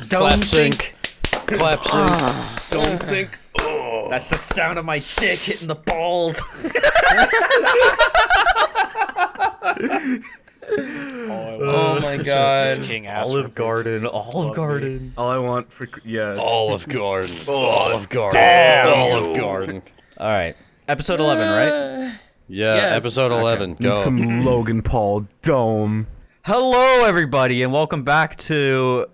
Dome sink. Clap sync. Dome sink. Oh. That's the sound of my dick hitting the balls. Oh my god. King Olive Garden. Olive Garden. All I want for Olive Garden. Olive Garden. Olive Garden. All right. Episode 11, right? Yeah, yes. Episode 11. Go. Some Logan Paul Dome. Hello, everybody, and welcome back to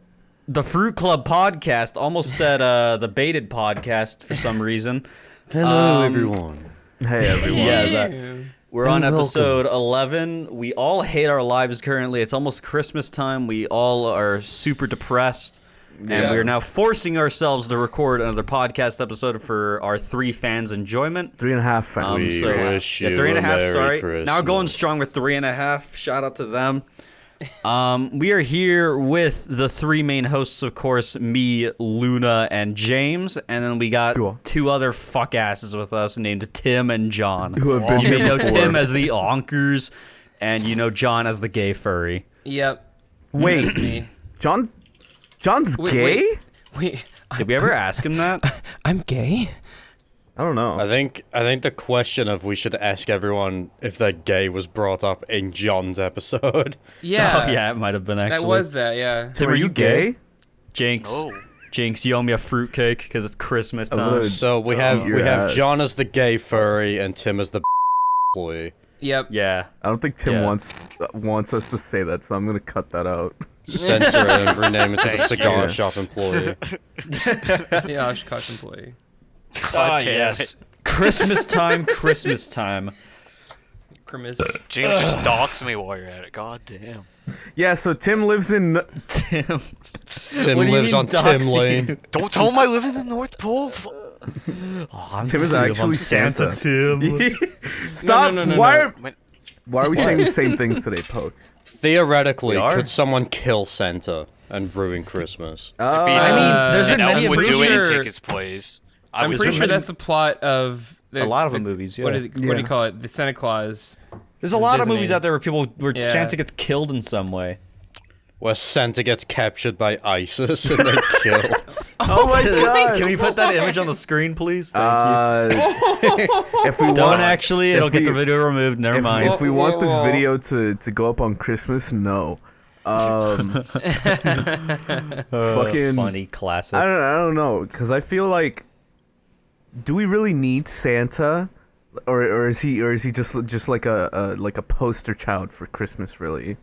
the Fruit Club podcast. Almost said the Baited podcast for some reason. Hello, everyone. Hey, everyone. Yeah, we're on episode 11. We all hate our lives currently. It's almost Christmas time. We all are super depressed. And we are now forcing ourselves to record another podcast episode for our 3 fans' enjoyment. 3.5 fans. We wish you 3.5, a sorry. Merry Christmas. Now going strong with 3.5. Shout out to them. We are here with the 3 main hosts, of course, me, Luna, and James. And then we got Cool. 2 other fuck asses with us named Tim and John. Who have been You may here know before. Tim as the Onkers, and you know John as the gay furry. Yep. Wait, That's me. John's gay? Wait. Did we ever ask him that? I'm gay? I don't know. I think the question of we should ask everyone if they're gay was brought up in John's episode. Yeah. Oh, yeah, it might have been actually. That was that, yeah. Tim, Are you gay? Jinx. Oh. Jinx, you owe me a fruitcake because it's Christmas time. would. So we have your ass. John as the gay furry and Tim as the employee. Yep. Yeah. I don't think Tim Yeah. wants us to say that, so I'm gonna cut that out. Censor it and rename it to the Thank cigar you. shop employee. Yeah, Oshkosh employee. God damn yes. Christmas time, Christmas time. Grimace. James just doxed me while you're at it. God damn. Yeah, so Tim lives in... Tim. Tim What do you lives mean on dox Tim you? Lane. Don't tell him I live in the North Pole. Oh, I'm Tim is actually I'm Santa Tim. Stop! No. Why are we saying the same things today, Poke? Theoretically, We are? could someone kill Santa and ruin Christmas? I mean, there's been and many Ellen would do it and sure- take his place. I'm pretty sure that's the plot of A lot of the movies, yeah. What do Yeah. you call it? The Santa Claus. There's a lot of Disney. movies out there where Yeah. Santa gets killed in some way. Where Santa gets captured by ISIS and then killed. Oh my god! Can we put that image on the screen, please? Thank If we you. Don't want, actually. It'll get the video removed. Never mind. if we want this Whoa. video to go up on Christmas, no. Fucking Funny classic. I don't know, because I feel like, do we really need Santa, or is he just like a poster child for Christmas, really?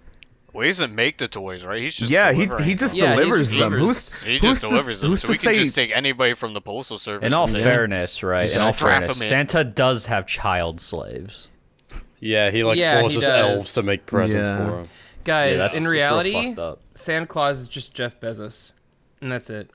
Well, he doesn't make the toys, right? He's just Yeah, he delivering just them. Yeah, he delivers just them. delivers. He Who's just to- delivers them, who's so to we can say- just take anybody from the postal service. In all and say, fairness, right? In all Strap 'em fairness, in. Santa does have child slaves. Yeah, he Yeah, he forces does. elves to make presents Yeah. for him. Guys, Yeah, that's in real reality, fucked up. Santa Claus is just Jeff Bezos. And that's it.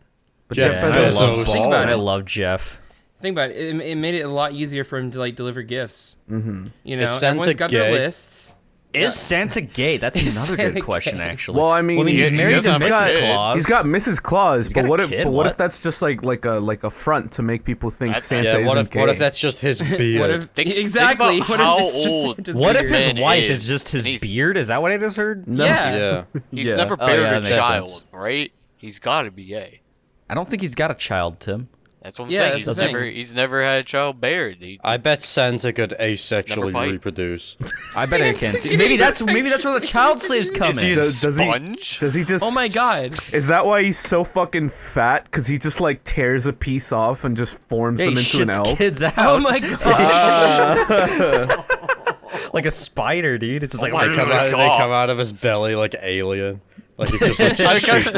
But Jeff Yeah, I Bezos. love, Think about I it. love Jeff. Think about it. It made it a lot easier for him to deliver gifts. Mm-hmm. You know, Is Santa everyone's got their gay? lists. Is Santa gay? That's Is another Santa good question, gay? actually. Well, I mean, he's he married to doesn't have a Mrs. kid. Claus. He's got Mrs. Claus, got but what a if kid, what what? if that's just like a front to make people think That's- Santa Yeah, isn't what if gay? that's just his beard? What if Think exactly? about What how if it's just old- Santa's What if beard? his Man wife is- is just his and he's- beard? Is that what I just heard? No. Yeah. Yeah. He's Yeah. never Oh, buried yeah, that a makes child, sense. right? He's got to be gay. I don't think he's got a child, Tim. That's what I'm Yeah, saying. that's the thing. He's never had a child buried. I bet Santa could Never asexually bite. reproduce. I bet he can. Maybe that's where the child slaves come Is he in. a Does he- sponge? Does he just? Oh my god. Is that why he's so fucking fat? Because he just like tears a piece off and just forms Yeah, them he into an shits elf. kids out. Oh my god. Like a spider, dude. It's just like, my They right, come, out, they God. come out of his belly like alien. Like he just like shoots.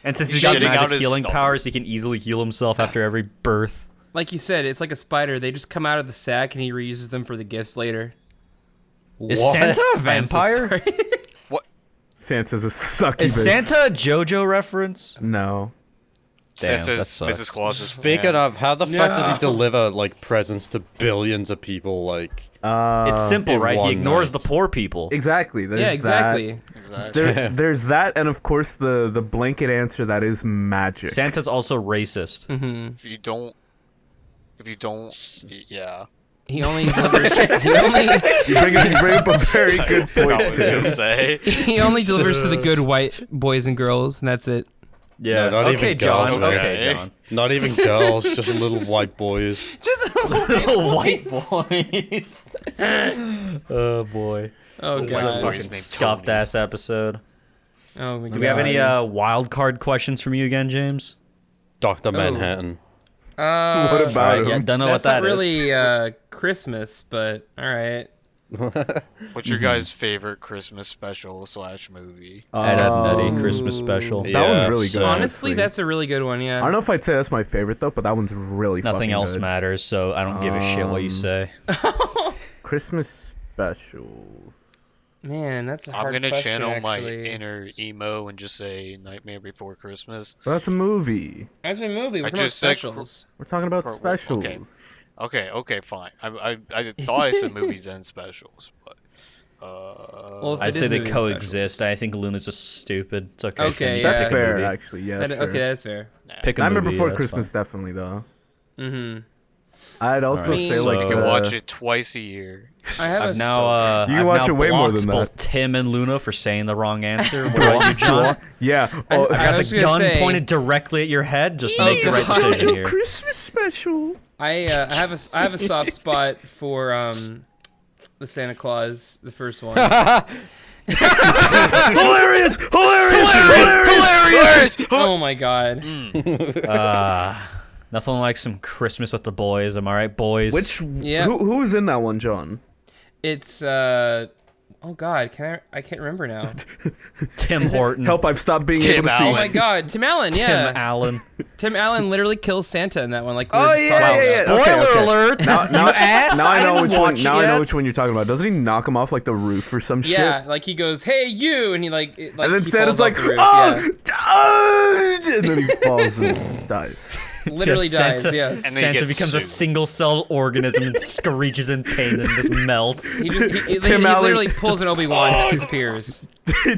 and since he's got Shitting out magic his healing stomach. powers, he can easily heal himself after every birth. Like you said, it's like a spider. They just come out of the sack and he reuses them for the gifts later. Is What? Santa a I'm so vampire? sorry. Santa's a succubus. Is Santa a JoJo reference? No. Damn, that Santa's sucks. Mrs. Claus's Speaking fan. of, how the fuck does No. he deliver like presents to billions of people? Like, It's simple, in right? He one ignores night. the poor people. Exactly. There's Yeah, exactly. That. Exactly. There's that, and of course the blanket answer that is magic. Santa's also racist. If you don't, yeah. He only delivers. He only You bring up a very good I point was gonna too. say. he only delivers to the good white boys and girls, and that's it. Yeah. No, not okay, even John. girls, man. Okay, John. Not even girls, just little white boys. Just Little white boys. Oh boy. Oh This is a god. fucking named scuffed Tony. ass episode. Oh my god. Do we have any wild card questions from you again, James? Dr. Manhattan. What about Alright, him? yeah, don't know what That's that not is. really Christmas, but all right. What's your guys' favorite Christmas special / movie? Ed, Ed and Eddie Um, Christmas special. That Yeah, one's really good. so- Honestly, that's a really good one. Yeah. I don't know if I'd say that's my favorite though, but that one's really Nothing fucking else good. matters, so I don't give a shit what you say. Christmas specials. Man, that's a I'm hard gonna question, channel my actually. inner emo and just say Nightmare Before Christmas. Well, that's a movie. That's a movie. We're I talking about just said specials. We're talking about Well, specials. Okay, fine. I thought I said movies and specials, but Well, if I'd it say is they movie coexist. I think Luna's just stupid. It's okay. Okay, Tim, you yeah. can That's pick a fair, movie. actually. Yeah, that's Okay, fair. that's fair. Pick a Nightmare movie, Before that's Christmas, fine. definitely though. Mm-hmm. I'd also Alright, say so- like you can the- watch it twice a year. I have I've a now You can I've watch now it way more blocked than both that. Tim and Luna for saying the wrong answer. What about you, John? Yeah. I Oh, I got was the gonna gun say- pointed directly at your head. Just Oh, make the right God. decision here. Christmas special. I have a soft spot for the Santa Claus, the first one. Hilarious! Hilarious! Oh my god. Nothing like some Christmas with the boys. Am I right, boys? Which Yeah. who was in that one, John? It's oh god, I can't remember now. Tim Horton, Help! I've stopped being Tim able to Oh see. my god, Tim Allen, Tim yeah. Allen. Tim Allen literally kills Santa in that one, like we were Oh, just yeah, talking yeah, about. yeah. Spoiler Okay, okay. alert! Now, you ass! now I know didn't which one. watch Now it I know yet. which one you're talking about. Doesn't he knock him off like the roof or some Yeah, shit? like he goes, "Hey you," and he like And then he Santa's falls like, off the roof. "Oh!" And then he falls and dies. Yeah. Literally Yeah, dies. Santa- Yes. And then he Santa gets becomes a sued. single-celled organism and screeches in pain and just melts. He just he Tim Allen literally pulls an Obi-Wan and disappears.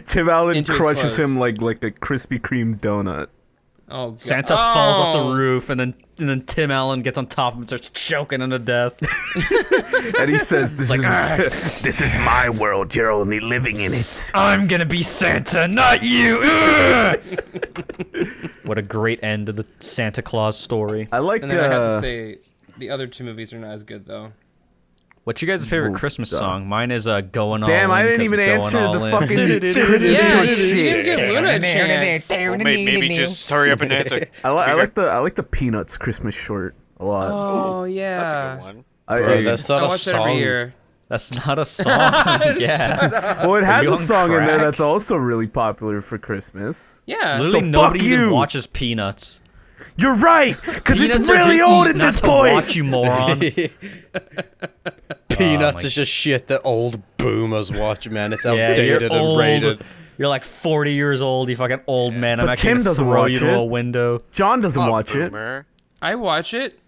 Tim Allen Into his crushes clothes. him like a Krispy Kreme donut. Oh god. Santa falls off Oh. the roof, and then Tim Allen gets on top of him and starts choking him to death. And he says, "This is this is my world. You're only living in it." I'm gonna be Santa, not you. Ugh! What a great end to the Santa Claus story. I like. And then I have to say, the other two movies are not as good though. What's your guys' favorite Ooh, Christmas duh. song? Mine is "Going All Damn, In." I didn't 'cause even we're going answer all the in. fucking Christmas Yeah, you shit. didn't give Luna a chance. Well, maybe just hurry up and answer. I like the Peanuts Christmas short a lot. Oh yeah. That's a good one. Bro, that's not I a watch that every song. year. That's not a song. Yeah, Well, it has you a on song in there crack? that's also really popular for Christmas. Yeah. literally So nobody fuck even you. watches Peanuts. You're right, because it's Peanuts are really to old eat, at not this to point. watch, you moron. Peanuts my- is just shit that old boomers watch, man. It's Yeah, outdated you're and old. rated. You're like 40 years old, you fucking old man. I'm But actually Tim gonna doesn't throw watch you to it. a window. John doesn't Oh, watch it. boomer. I watch it.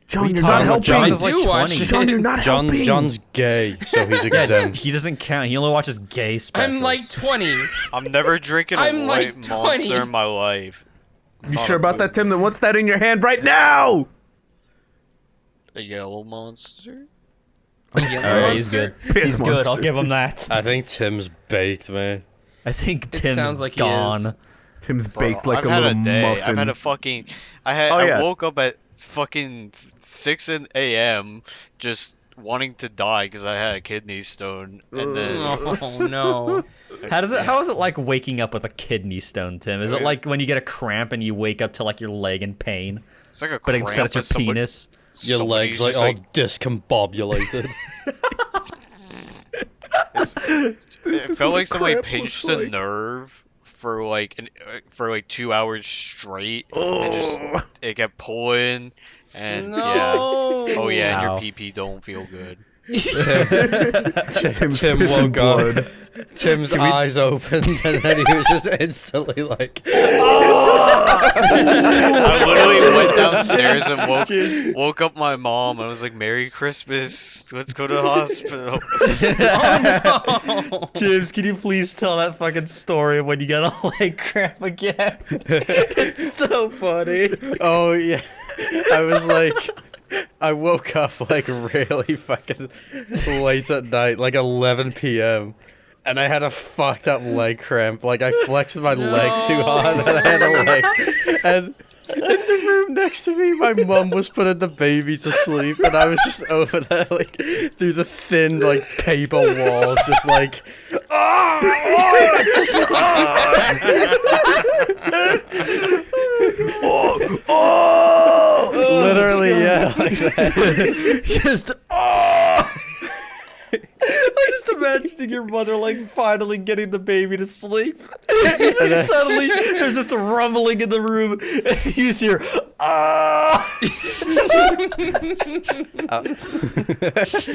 John, What are you're you not talking about? John helping. is I like do watch 20. it. John, you're not helping. John's gay, so he's exempt. He doesn't count. He only watches gay specials. I'm like 20. I'm never drinking a I'm like white 20. monster in my life. You Not sure a about that, boomer. Tim? Then what's that in your hand right now? A yellow monster? Alright, he's good. Piss He's good. I'll monster. give him that. I think Tim's baked, man. I think Tim's sounds like he gone. is. Tim's Bro, baked like I've a had little a day. muffin. I've had a fucking. Oh, I yeah. woke up at fucking 6 a.m. just wanting to die because I had a kidney stone, and then Oh no. How is it like waking up with a kidney stone, Tim? Is it Okay. like when you get a cramp and you wake up to like your leg in pain, it's like a but instead it's your cramp, somebody- penis? Your legs somebody's like just, all discombobulated. It felt like somebody cramp pinched looks a like? nerve for like 2 hours straight, and just it kept pulling, and yeah. No. Oh yeah, and Wow. your pee don't feel good. Tim's Tim pissing woke up. blood. Tim's eyes opened, and then he was just instantly like, I literally went downstairs and woke up my mom, and I was like, "Merry Christmas. Let's go to the hospital." Oh, James, can you please tell that fucking story of when you got a leg cramp again? It's so funny. "Oh yeah." I was like, I woke up like really fucking late at night, like 11 p.m. and I had a fucked up leg cramp. Like I flexed my leg too hard, and I had a leg. And in the room next to me, my mum was putting the baby to sleep, and I was just over there, like through the thin, like paper walls, just like, literally, yeah, like that. Just I'm just imagining your mother like finally getting the baby to sleep, and then suddenly there's just a rumbling in the room, and you just hear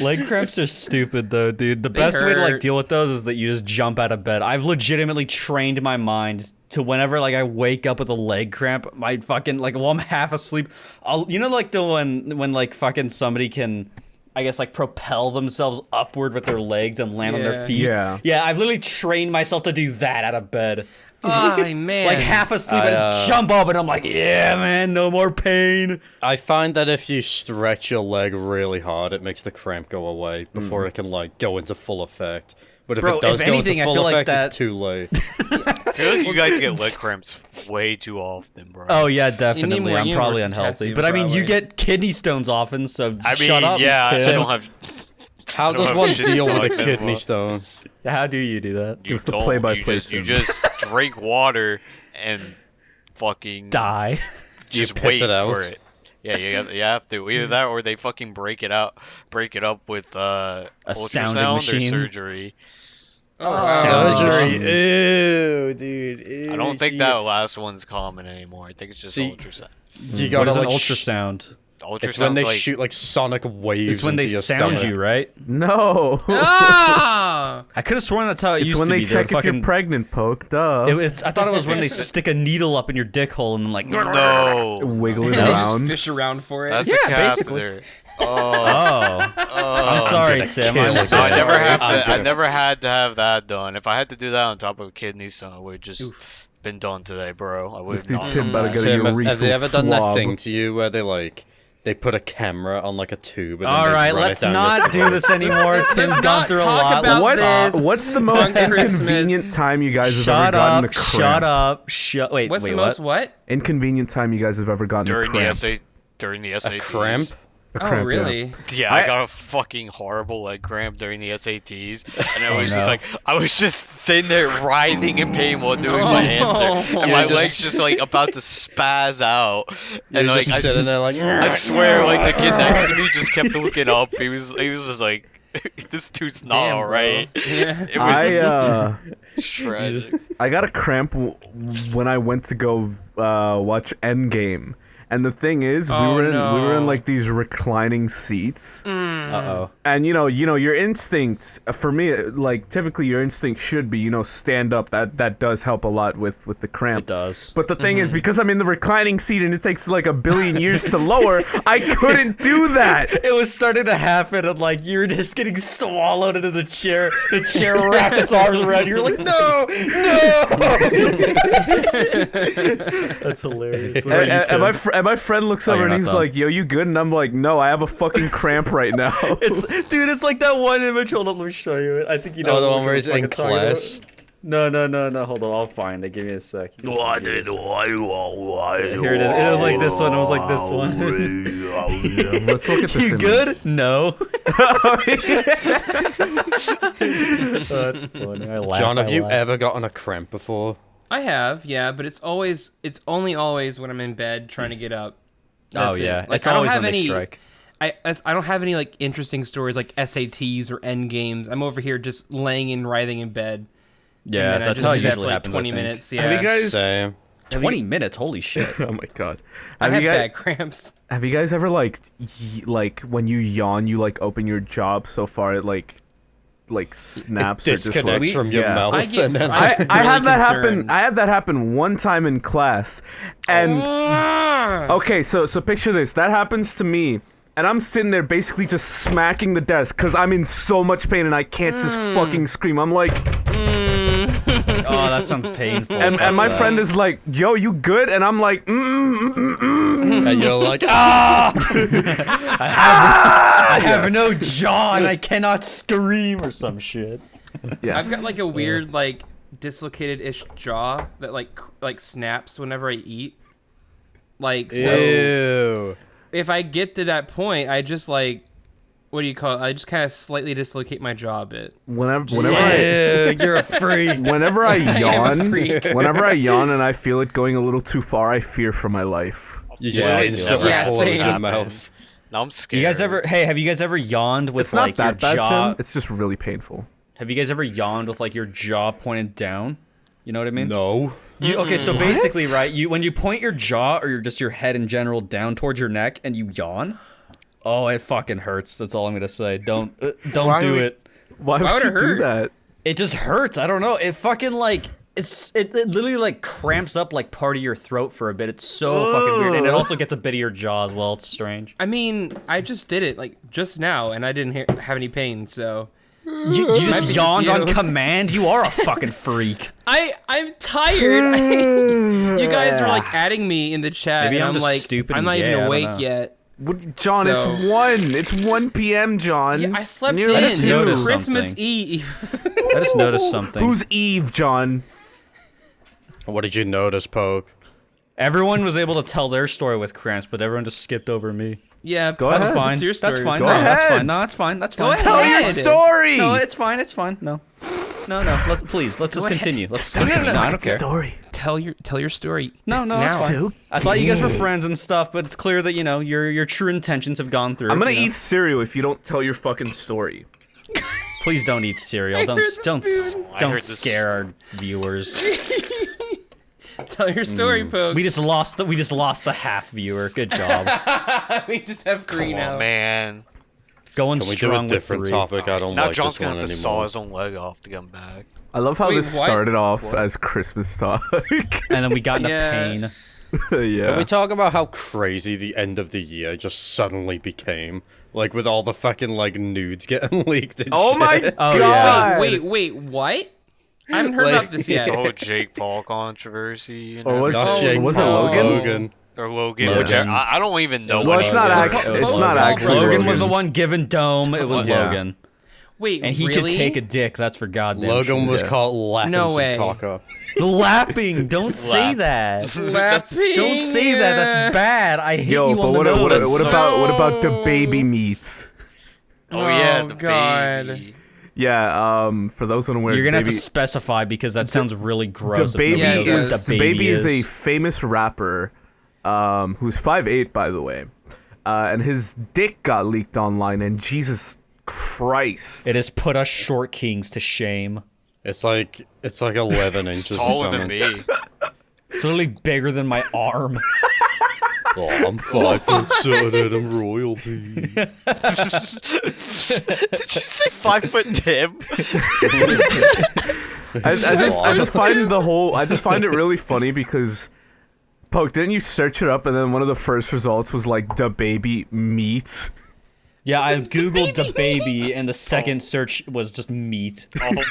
Leg cramps are stupid though, dude. The best way to like deal with those is that you just jump out of bed. I've legitimately trained my mind to whenever like I wake up with a leg cramp, my fucking like while I'm half asleep, like the one when like fucking somebody can, I guess, like propel themselves upward with their legs and land on their feet. Yeah, I've literally trained myself to do that out of bed. Oh, man. Like half asleep, I just jump up and I'm like, yeah, man, no more pain. I find that if you stretch your leg really hard, it makes the cramp go away before it can like go into full effect. But if it does go into full effect, it's too late. I feel like you guys get leg cramps way too often, bro. Oh yeah, definitely. I'm probably unhealthy, but I mean, you get kidney stones often, so shut up. Yeah, I Tim. don't have. How does one deal with a kidney stone? How do you do that? You It's the don't. play-by-play You just drink water and fucking Die. just piss wait it out? for it. Yeah, you have to. Either that or they fucking break it up with sounding ultrasound or machine. surgery. Surgery. Ew, dude. Ew, I don't think that last one's common anymore. I think it's just ultrasound. You What gotta is an like ultrasound? It's when they like, shoot like sonic waves. It's when they into your sound stomach. you, right? No. Ah! I could have sworn that's how it It's used when to they be. check if you're pregnant, Poke. Duh. I thought it was when they stick a needle up in your dick hole and then like no. Wiggling You just around. fish around for it. That's Yeah, a basically. catheter. Oh. I'm sorry, Tim. I'm kill so No, I sorry. I never had to have that done. If I had to do that on top of a kidney stone, it would have just been done today, bro. I would This have dude not. Tim better get a Tim, urethral have they ever done that swab. thing to you where they put a camera on like a tube? And All then they right, run it let's down not your do throat? this anymore. Tim's gone not through a talk lot. about Let's this. What's the most on Christmas. inconvenient time you guys have Shut ever gotten a up! cramp? Shut up! Wait, What's wait, the most what? Inconvenient time you guys have ever gotten during a cramp. during the SATs. A cramp? A Oh, cramp, really? Yeah, I got a fucking horrible leg cramp during the SATs, and I was no. just like, I was just sitting there writhing in pain while doing my answer, and You're my just- legs just like about to spaz out, You're and like just sitting there like. I swear, like the kid next to me just kept looking up. He was just like, this dude's not Damn, bro. alright. Yeah. It was I tragic. I got a cramp when I went to go watch Endgame. And the thing is, we were in like these reclining seats, Uh-oh. and you know your instinct for me, like typically your instinct should be stand up. That does help a lot with the cramp. It does. But the thing is, because I'm in the reclining seat and it takes like a billion years to lower, I couldn't do that. It was starting to happen, and like you were just getting swallowed into the chair. The chair wrapped its arms around you. You're like, no. That's hilarious. What about you, Tim? And my friend looks Oh, over you're and not he's done. like, "Yo, you good?" And I'm like, "No, I have a fucking cramp right now." It's like that one image. Hold on, let me show you it. I think you know. Oh, the what one where we're he's in fucking talking about. class. No. Hold on, I'll find it. Give me a sec. Here it is. It It was like this one. It was like this one. Let's look at this. You image. good? No. That's funny. I laugh. John, have I you laugh. ever gotten a cramp before? I have, yeah, but it's only always when I'm in bed trying to get up. Oh That's it. yeah, Like, it's I don't always have when they any- strike. I don't have any like interesting stories like SATs or end games. I'm over here just laying and writhing in bed. Yeah, and then I that's just how do it that usually for like happens. 20 I think. minutes. Yeah, Have you guys? Same. 20 minutes. Holy shit. Oh my god. I Have have you guys? bad cramps. Have you guys ever like when you yawn, you like open your jaw so far it like snaps or just Disconnects like, from your yeah. mouth. I get- and then I- I had that happen. concerned. I had that happen one time in class, and okay, so picture this. That happens to me, and I'm sitting there basically just smacking the desk because I'm in so much pain and I can't just fucking scream. I'm like, Oh, that sounds painful. and my friend is like, "Yo, you good?" And I'm like, and you're like, ah! I have no jaw and I cannot scream or some shit. Yeah. I've got like a weird like dislocated-ish jaw that like snaps whenever I eat. Like so, Ew. if I get to that point, I just like, what do you call it? I just kind of slightly dislocate my jaw a bit. Whenever You're a freak. whenever I am a yawn, freak. whenever I yawn and I feel it going a little too far, I fear for my life. You just Yeah, instantly yeah, close same. your mouth. Now I'm scared. You guys ever? Hey, have you guys ever yawned with It's not like your that bad, jaw? Tim. It's just really painful. Have you guys ever yawned with like your jaw pointed down? You know what I mean? No. Okay, so basically, right, when you point your jaw or your head in general down towards your neck and you yawn, oh, it fucking hurts. That's all I'm gonna say. Don't do it. Why Why would would you it do hurt? that? It just hurts. I don't know. It fucking like it literally like cramps up like part of your throat for a bit. It's so fucking weird, and it also gets a bit of your jaw as well. It's strange. I mean, I just did it like just now, and I didn't have any pain. So You Might just be yawned just on you. command. You are a fucking freak. I'm tired. You guys are like adding me in the chat, Maybe and I'm I'm just like, stupid I'm and not gay, I even don't awake know. yet. John, So- it's 1 p.m., John. Yeah, I slept And in. you're just It's noticed Christmas something. Eve. I just noticed something. Who's Eve, John? What did you notice, Poke? Everyone was able to tell their story with cramps, but everyone just skipped over me. Yeah, Go That's ahead. fine. It's your story. That's fine. Go No, that's ahead. fine. No, that's fine. That's Go fine. ahead. Tell your Ed. story. No, it's fine. It's fine. No. Let's please. Let's just ahead. continue. Let's No, no, continue. no, No, I don't care. Story. Tell your story. No, Now. that's fine. So I thought you guys were friends and stuff, but it's clear that your true intentions have gone through. I'm gonna you know? eat cereal if you don't tell your fucking story. Please don't eat cereal. I Don't heard the don't spoon. I don't heard this. scare our viewers. Tell your story, Poke. We just lost the half viewer. Good job. We just have three Come now. on, man. Going Can we do strong a different with 3. topic? I don't Now like John's this gonna one have to anymore. saw his own leg off to come back. I love how Wait, this what? started off What? as Christmas talk. And then we got into Yeah. pain. Yeah. Can we talk about how crazy the end of the year just suddenly became? Like, with all the fucking, like, nudes getting leaked and Oh shit. my Oh, yeah. god! Wait, what? I haven't heard Like- about this yet. Oh, Jake Paul controversy. You know? Or was, Not Oh, Jake was it Paul, Logan? Or Logan. Logan. Which I don't even know. Well, what it's he not was. actually. It was It's not Logan. actually. Logan was the Logan. one given dome. It was Yeah. Logan. Wait, And he really? could take a dick, that's for goddamn Logan sure. was Yeah. caught lapping No some way. cock up. Lapping. Don't say Lap. that. Lapping. Don't say that. That's bad. I hate Yo, you but on the what nose. about the baby meats? Oh yeah, Oh, the God. baby. Yeah. For those unaware, You're gonna have to baby, specify because that sounds really gross. the if baby nobody knows Yeah, it what does. the baby is a famous rapper, who's 5'8", by the way, and his dick got leaked online, and Jesus Christ, It has put us short kings to shame. It's like 11 inches or Taller than something. me. It's literally bigger than my arm. Oh, I'm 5'7" and I'm royalty. Did you say 5 foot Tim? I just find it really funny because, Poke, didn't you search it up and then one of the first results was like the baby meat? Yeah, I googled the baby, and the second search was just meat. Oh my.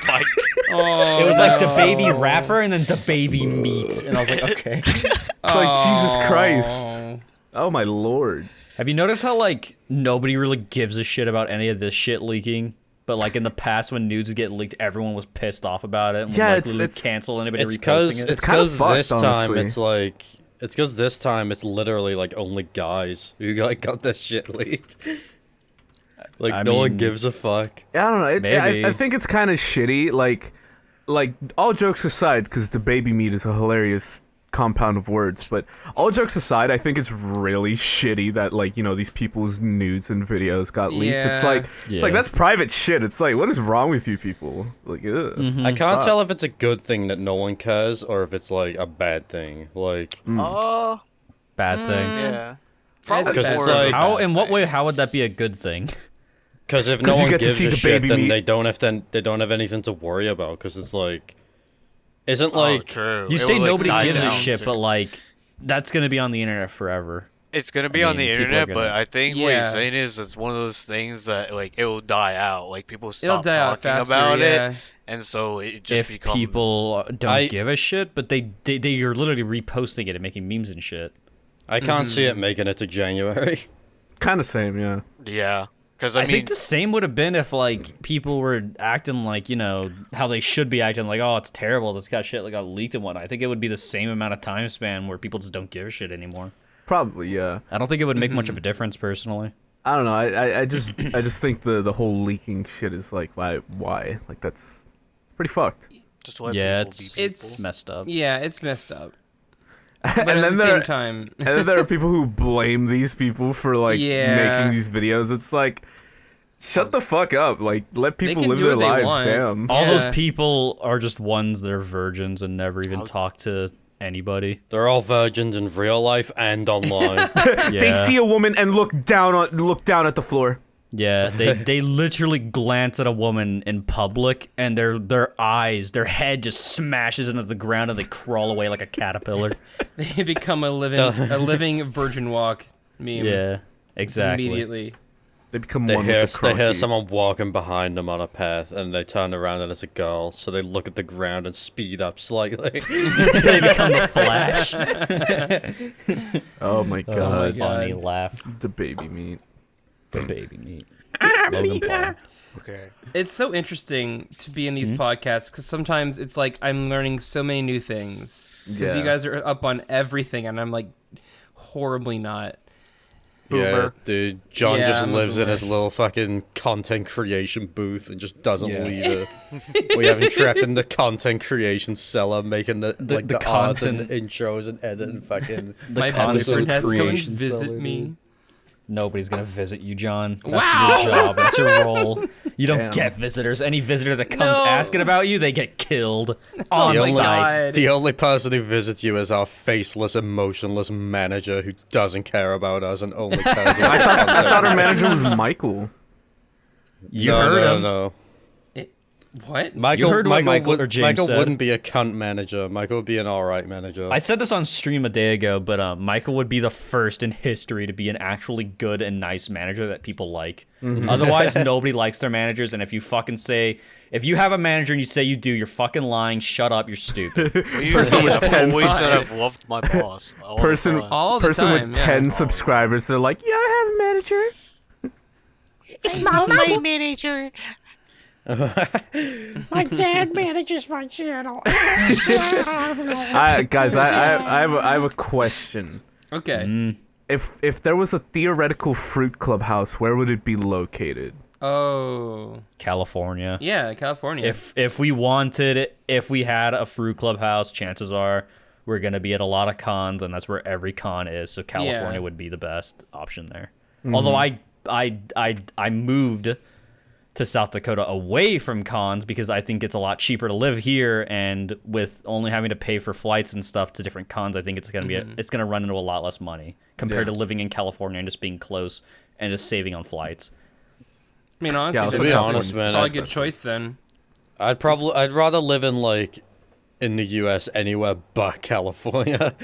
Oh, It was like no. the baby rapper and then the baby meat, and I was like, okay. It's like Jesus Christ. Oh. Oh my lord. Have you noticed how like nobody really gives a shit about any of this shit leaking? But like in the past, when nudes would get leaked, everyone was pissed off about it and Yeah, would like it's- literally it's- cancel anybody It's reposting it. it's kinda because fucked, this time honestly. it's because this time it's literally like only guys who got that shit leaked. Like I no one mean- gives a fuck. I don't know. Maybe. I think it's kind of shitty. Like all jokes aside, because the baby meat is a hilarious compound of words. But all jokes aside, I think it's really shitty that like these people's nudes and videos got leaked. It's Yeah. like Yeah. that's private shit. It's like what is wrong with you people? Like ugh. I can't fuck. tell if it's a good thing that no one cares or if it's like a bad thing. Like Bad thing. Yeah. Probably Because it's bad. like How? In what way? How would that be a good thing? because if 'Cause no you one get to gives see a the shit, baby then meat. they don't have anything to worry about. Because it's like, isn't Oh, like true. You It say would, like, nobody die gives a down shit, soon. but like that's gonna be on the internet forever. It's gonna be I on the mean, people are internet, but gonna- I think what Yeah. he's saying is it's one of those things that like it will die out. Like people It'll stop die out talking faster, about yeah. it, and so it just If becomes. people don't I- give a shit, but they're literally reposting it and making memes and shit. I can't see it making it to January. Kind of same, yeah. Yeah. Because I think the same would have been if like people were acting like, you know, how they should be acting, like, oh, it's terrible, this got shit like got leaked and whatnot. I think it would be the same amount of time span where people just don't give a shit anymore. Probably, yeah. I don't think it would make much of a difference personally. I don't know. I just think the whole leaking shit is like why like it's pretty fucked. just let Yeah, people be it's people. it's messed up. Yeah, it's messed up. And But at then the there same time, and then there are people who blame these people for like Yeah. making these videos. It's like shut the fuck up. Like let people can live do their what they lives. want. Damn. All those Yeah. people are just ones that are virgins and never even How- talk to anybody. They're all virgins in real life and online. Yeah. They see a woman and look down at the floor. Yeah, they literally glance at a woman in public and their head just smashes into the ground and they crawl away like a caterpillar. they become a living virgin walk meme. Yeah, exactly. Immediately. They become They one hear, with the they hear cronky. someone walking behind them on a path, and they turn around and it's a girl, so they look at the ground and speed up slightly. They become the Flash. Oh my god. God. Funny laugh. The baby meat. The baby meat. Logan Paul. Okay. It's so interesting to be in these podcasts because sometimes it's like I'm learning so many new things because you Yeah. guys are up on everything and I'm like horribly not. Yeah, Boomer. dude. John Yeah, just I'm a lives in boomer. his little fucking content creation booth and just doesn't Yeah. leave it. We have him trapped in the content creation cellar, making the art and content- intros and editing fucking. My content boyfriend has to come and creation visit cellar, me. dude. Nobody's gonna visit you, John. That's Wow. your job. That's your role. You don't Damn. get visitors. Any visitor that comes No. asking about you, they get killed on The my only- site. God. The only person who visits you is our faceless, emotionless manager who doesn't care about us and only cares about I thought content. our manager was Michael. You No, heard no, him. No. What? Michael, heard what Michael or James Michael said. wouldn't be a cunt manager. Michael would be an alright manager. I said this on stream a day ago, but Michael would be the first in history to be an actually good and nice manager that people like. Otherwise, nobody likes their managers. And if you have a manager and you say you do, you're fucking lying. Shut up. You're stupid. Person with I've 10 always said subs- I've loved my boss. all the Person time. All the person time, with yeah. 10 subscribers. They're like, yeah, I have a manager. It's my manager. My dad manages my channel. Guys, I have a question. Okay. If there was a theoretical fruit club house, where would it be located? Oh. California. Yeah, California. If we had a fruit club house, chances are we're gonna be at a lot of cons, and that's where every con is. So California Yeah. would be the best option there. Although I moved to South Dakota away from cons because I think it's a lot cheaper to live here, and with only having to pay for flights and stuff to different cons, I think it's gonna be it's gonna run into a lot less money compared Yeah. to living in California and just being close and just saving on flights. I mean, honestly, Yeah, that's to be honest, man, probably a I- good choice then. I'd rather live in like in the US anywhere but California.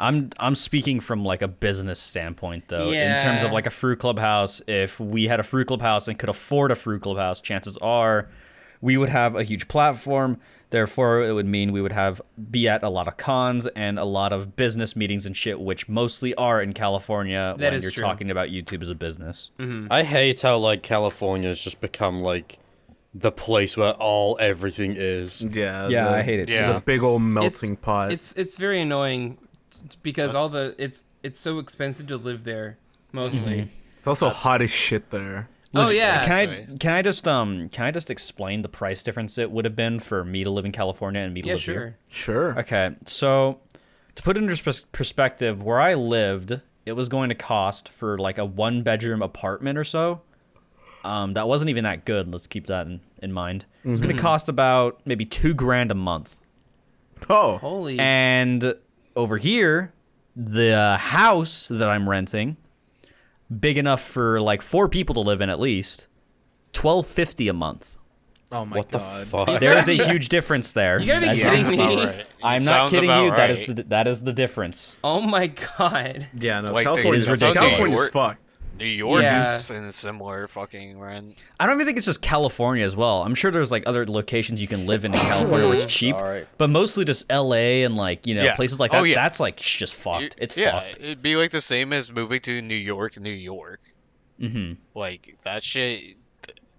I'm speaking from like a business standpoint though. In terms of Yeah. like a fruit club house, if we had a fruit club house and could afford a fruit club house, chances are we would have a huge platform. Therefore, it would mean we would be at a lot of cons and a lot of business meetings and shit, which mostly are in California That when is you're true. talking about YouTube as a business. I hate how like California's just become like the place where everything is. Yeah. I hate it Yeah. The big old melting pot. It's very annoying because it's so expensive to live there mostly. It's also hot as shit there. Oh yeah. Can I just explain the price difference it would have been for me to live in California and me to Yeah, live here? sure. Sure. Okay, so to put it into perspective, where I lived, it was going to cost for like a 1-bedroom apartment or so. That wasn't even that good. Let's keep that in mind. It was going to cost about maybe $2,000 a month. Oh. Holy. And over here, the house that I'm renting, big enough for like 4 people to live in at least, $1,250 a month. Oh my What the god. fuck? There is a huge difference there. You gotta be As kidding you can me. see. Right. I'm not Sounds kidding about you. right. That is the difference. Oh my god. Yeah, no, Like, California's it is ridiculous. California's Work- fucked. New York Yeah. is in a similar fucking rent. I don't even think it's just California as well. I'm sure there's like other locations you can live in California where it's cheap, Alright. but mostly just LA and like, you know, Yeah. places like Oh, that. yeah. That's like just fucked. It's yeah, fucked. it'd be like the same as moving to New York, New York. Like that shit.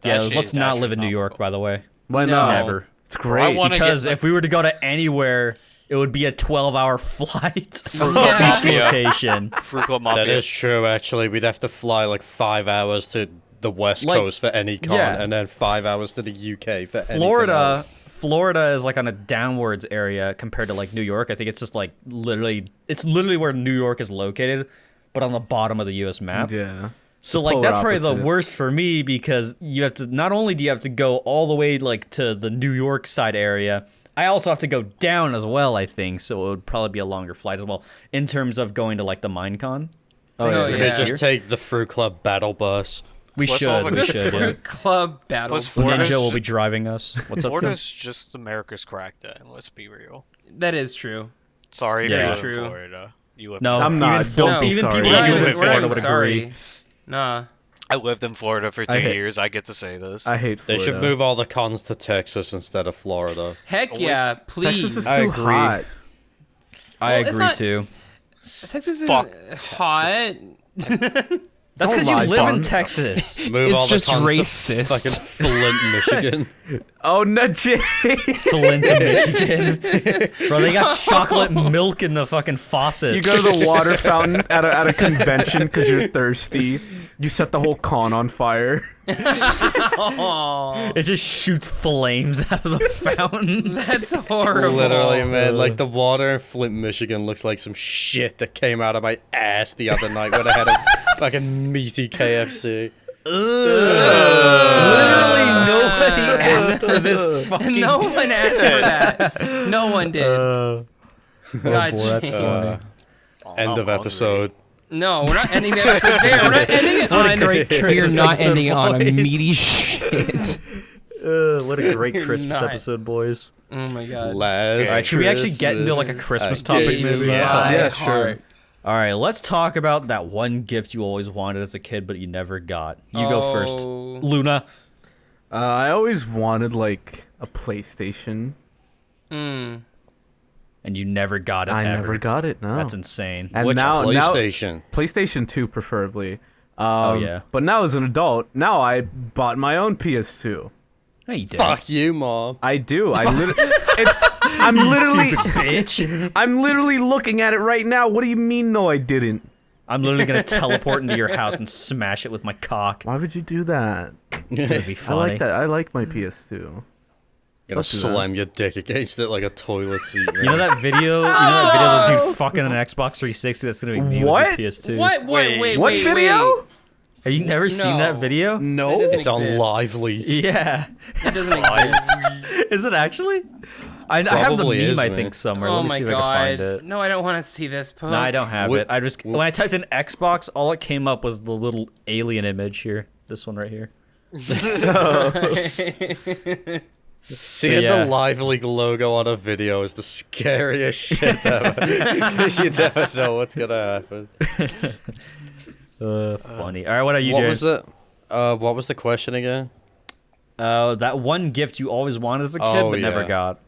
Yeah, shit let's is not actually live in New York, by the way. Why No. not? Never. It's Bro, I great. wanna Because get, like, if we were to go to anywhere, it would be a 12-hour flight from Yeah. each location. Fruit Club Mafia. That is true, actually. We'd have to fly like 5 hours to the West Like, Coast for any con, yeah. and then 5 hours to the UK for anything Florida, else. Florida is like on a downwards area compared to like New York. I think it's just like it's literally where New York is located, but on the bottom of the U.S. map. Yeah. So like polar that's probably the opposite. worst for me because you have to not only do you have to go all the way like to the New York side area, I also have to go down as well, I think, so it would probably be a longer flight as well in terms of going to like the Minecon. Oh, yeah. We yeah. could just take the Fruit Club battle bus. We What's all should, the- we should, yeah. Fruit Club battle. Plus, Florida's- Ninja will be driving us. What's up, Tim? Florida's just America's crackdown. Let's be real. That is true. Sorry if Yeah. you live True. in Florida. You live No, in I'm Florida. not. Even, Don't Phil- be even sorry. people We're that not live in even Florida would sorry. agree. Nah. I lived in Florida for 2 I hate- years. I get to say this. I hate They Florida. should move all the cons to Texas instead of Florida. Heck wait. yeah, please. Texas is I too agree. hot. I Well, it's agree not- too. Texas Fuck isn't hot. That's because Don't you lie, live in son. Texas. Move It's all the just cons racist. to fucking Flint, Michigan. Oh no, Jay. Flint, Michigan. Bro, they got chocolate milk in the fucking faucet. You go to the water fountain at a convention because you're thirsty. You set the whole con on fire. Aw, It just shoots flames out of the fountain. that's horrible. Literally, man. Like, the water in Flint, Michigan looks like some shit that came out of my ass the other night when I had a fucking meaty KFC. Literally nobody asked for this fucking... No one asked for that. No one did. God, boy, that's James. funny. Oh, End I'm of hungry. episode. No, we're not ending the episode there. We're not ending it What a on. great We are Christmas not episode, ending it on a boys. meaty shit. What a great Christmas Not. episode, boys. Oh my god. Last Alright, should we actually get into like a Christmas topic Game maybe? of Yeah. my Yeah, sure. heart. Alright, let's talk about that one gift you always wanted as a kid but you never got. You go first. Oh. Luna. I always wanted like a PlayStation. Mm. And you never got it I ever. never got it. No. That's insane. And Which now- PlayStation. PlayStation 2 preferably. yeah. But now as an adult, now I bought my own PS2. No, you didn't. Fuck you, Mom. I do. I'm literally Stupid bitch. I'm literally looking at it right now. What do you mean no I didn't? I'm literally gonna teleport into your house and smash it with my cock. Why would you do that? It'd be I funny. like that. I like my PS2. Gonna Don't do that. slam your dick against it like a toilet seat. You know that video? You know that video of the dude fucking an Xbox 360 that's gonna be me What? with your PS2? What? Wait. What video? Have you never seen that No. video? No. That doesn't It's on exist. Lively. Yeah. It doesn't exist. Is it actually? I have the Probably meme, is, I man. think, somewhere. Oh Let me my see if I can find god. it. No, I don't want to see this. Poke. No, I don't have What- it. When I typed in Xbox, all it came up was the little alien image here. This one right here. Seeing Yeah. the Lively logo on a video is the scariest shit ever. Because you never know what's gonna happen. Funny. All right, what are you, What James? was the what was the question again? That one gift you always wanted as a kid Oh, but never yeah. got.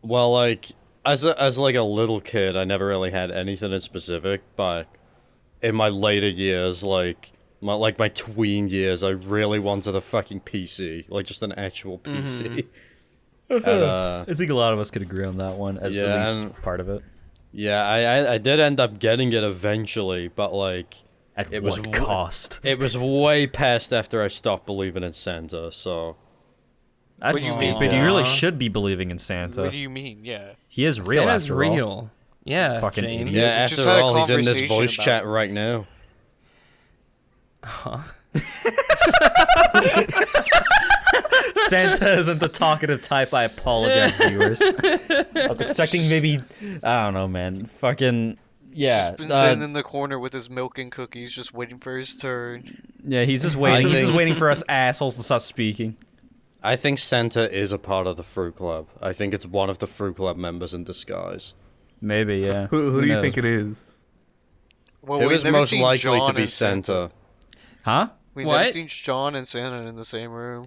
Well, like as like a little kid, I never really had anything in specific, but in my later years, like my tween years, I really wanted a fucking PC, like just an actual PC. And, I think a lot of us could agree on that one as Yeah, at least and- part of it. yeah, I did end up getting it eventually, but like At It what was cost? it was way past after I stopped believing in Santa, so That's What do you stupid. mean? You really Aw. should be believing in Santa. What do you mean? Yeah. He is real Santa's after all. real. Yeah, Fucking James. idiot. yeah, We just after had a all, he's in this conversation voice about chat it. right now. Santa isn't the talkative type. I apologize, viewers. I was expecting maybe, I don't know, man. Fucking, yeah. Just been sitting in the corner with his milk and cookies, just waiting for his turn. Yeah, he's just waiting. He's just think- waiting for us assholes to stop speaking. I think Santa is a part of the Fruit Club. I think it's one of the Fruit Club members in disguise. Maybe, yeah. Who do you think it is? Well, Who we've is never most seen likely to John be and Santa? Huh? We've What? never seen John and Santa in the same room.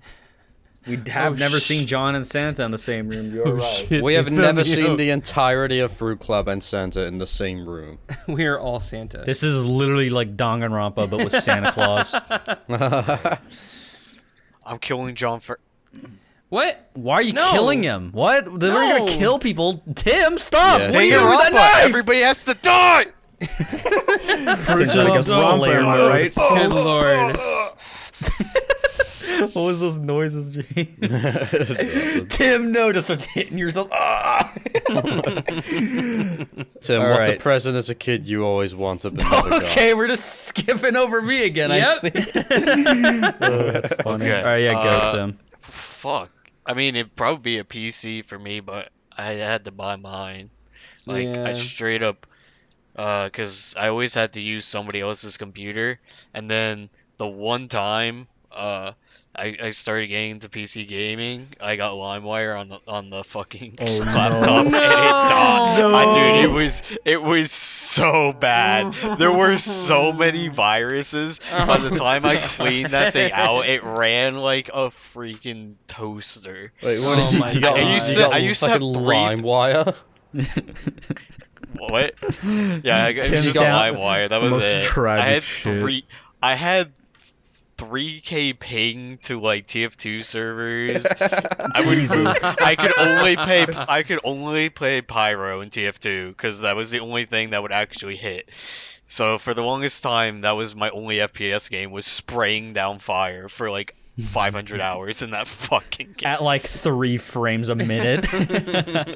We have never seen John and Santa in the same room. You're right. Shit, We have they never found you. seen the entirety of Fruit Club and Santa in the same room. We are all Santa. This is literally like Danganronpa, but with Santa Claus. I'm killing John for. What? Why are you No. killing him? What? We're No. gonna kill people. Tim, stop! Yeah. What are you Take doing your with that Rampa. knife? Everybody has to die. Tim's gotta go Slayer am I mode. right? Good lord. What was those noises, James? Tim, no, just start hitting yourself. Ah! Tim, what's a Alright. present as a kid you always wanted but never got? Okay, we're just skipping over me again. I Yep. see. That's funny. Okay, All right, yeah, go, Tim. Fuck. I mean, it'd probably be a PC for me, but I had to buy mine. Like, Yeah. I straight up, cause I always had to use somebody else's computer, and then the one time, I started getting into PC gaming, I got LimeWire on the fucking laptop, and it died. Dude, it was so bad. There were so many viruses. By the time I cleaned that thing out, it ran like a freaking toaster. Wait, what Oh did my you got? God. I used to have fucking three- LimeWire. What? Yeah, it was Tim just a down- LimeWire. That was Most it. tragic I had shit. I had 3K ping to like TF2 servers. I could only play Pyro in TF2 because that was the only thing that would actually hit. So for the longest time, that was my only FPS game, was spraying down fire for like 500 hours in that fucking game. At like 3 frames a minute.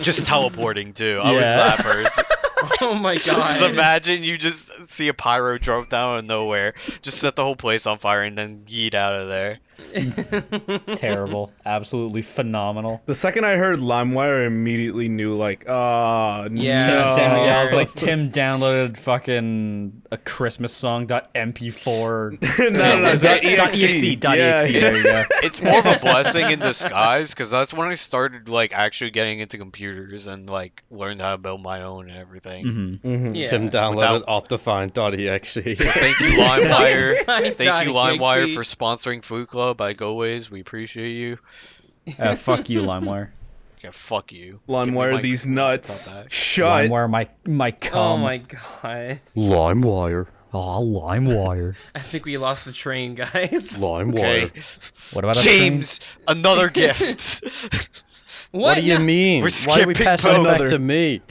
Just teleporting too. I was Yeah. that person. Oh my god. Just imagine you just see a pyro drop down out of nowhere, just set the whole place on fire, and then yeet out of there. Terrible. Absolutely phenomenal. The second I heard LimeWire, I immediately knew, like, Yeah, no. same Yeah, I here. was like, Tim downloaded fucking a Christmas song .mp4. no, Is that .exe? Yeah, .exe. yeah. There you go. It's more of a blessing in disguise, because that's when I started like actually getting into computers and like learned how to build my own and everything. Yeah. Tim downloaded Optifine.exe. Thank you, LimeWire. Thank you, Optifine.exe. LimeWire, for sponsoring Food Club. Like always, we appreciate you. Fuck you, LimeWire. Yeah, fuck you. LimeWire, Give me these my nuts. back. Shut. LimeWire, my cum. Oh my god. LimeWire. Oh, LimeWire. I think we lost the train, guys. LimeWire. Okay, What about James, another gift. What do you No. mean? We're Why are we skipping passing it back Poke. to me?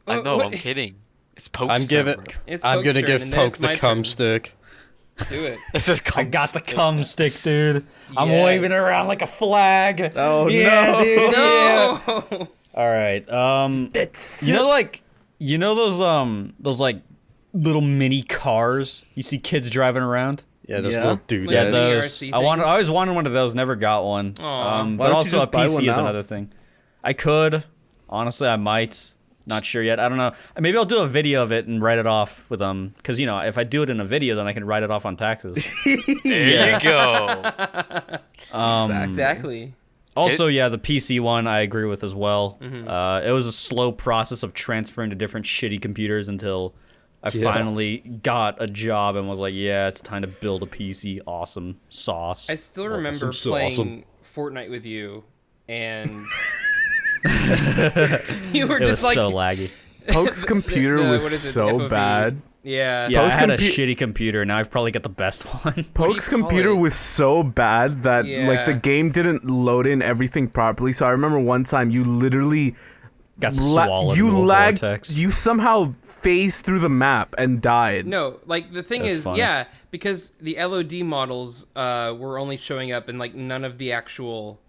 I know, What- I'm kidding. It's Poke's I'm giving. turn. It's I'm Poke's gonna turn, give and then Poke it's the my cum turn. stick. Do it. This is I got the cum stick, dude. I'm Yes. waving it around like a flag. Oh, yeah, no. dude. Yeah. No. All right. You know those like little mini cars you see kids driving around. Yeah, those Yeah. little dude. Yeah, Yeah, the those. ERC I things? always wanted one of those. Never got one. Aw. Why But don't you also a just buy one PC is now? another thing. I could. Honestly, I might. Not sure yet. I don't know. Maybe I'll do a video of it and write it off with because you know, if I do it in a video, then I can write it off on taxes. There you go. Exactly. Also, yeah, the PC one I agree with as well. It was a slow process of transferring to different shitty computers until I finally got a job and was like, yeah, it's time to build a PC. Awesome sauce. I still remember so playing awesome. Fortnite with you, and you were It was just like, so laggy. Poke's computer the- was what is it, the so FOV? bad. yeah, Yeah, I Post had a compu- shitty computer. Now I've probably got the best one. Poke's call computer it? was so bad that like the Yeah. game didn't load in everything properly. So I remember one time you literally Got swallowed you into a lagged. vortex. You somehow phased through the map and died. No, like the thing That's is, funny. yeah, because the LOD models were only showing up in like none of the actual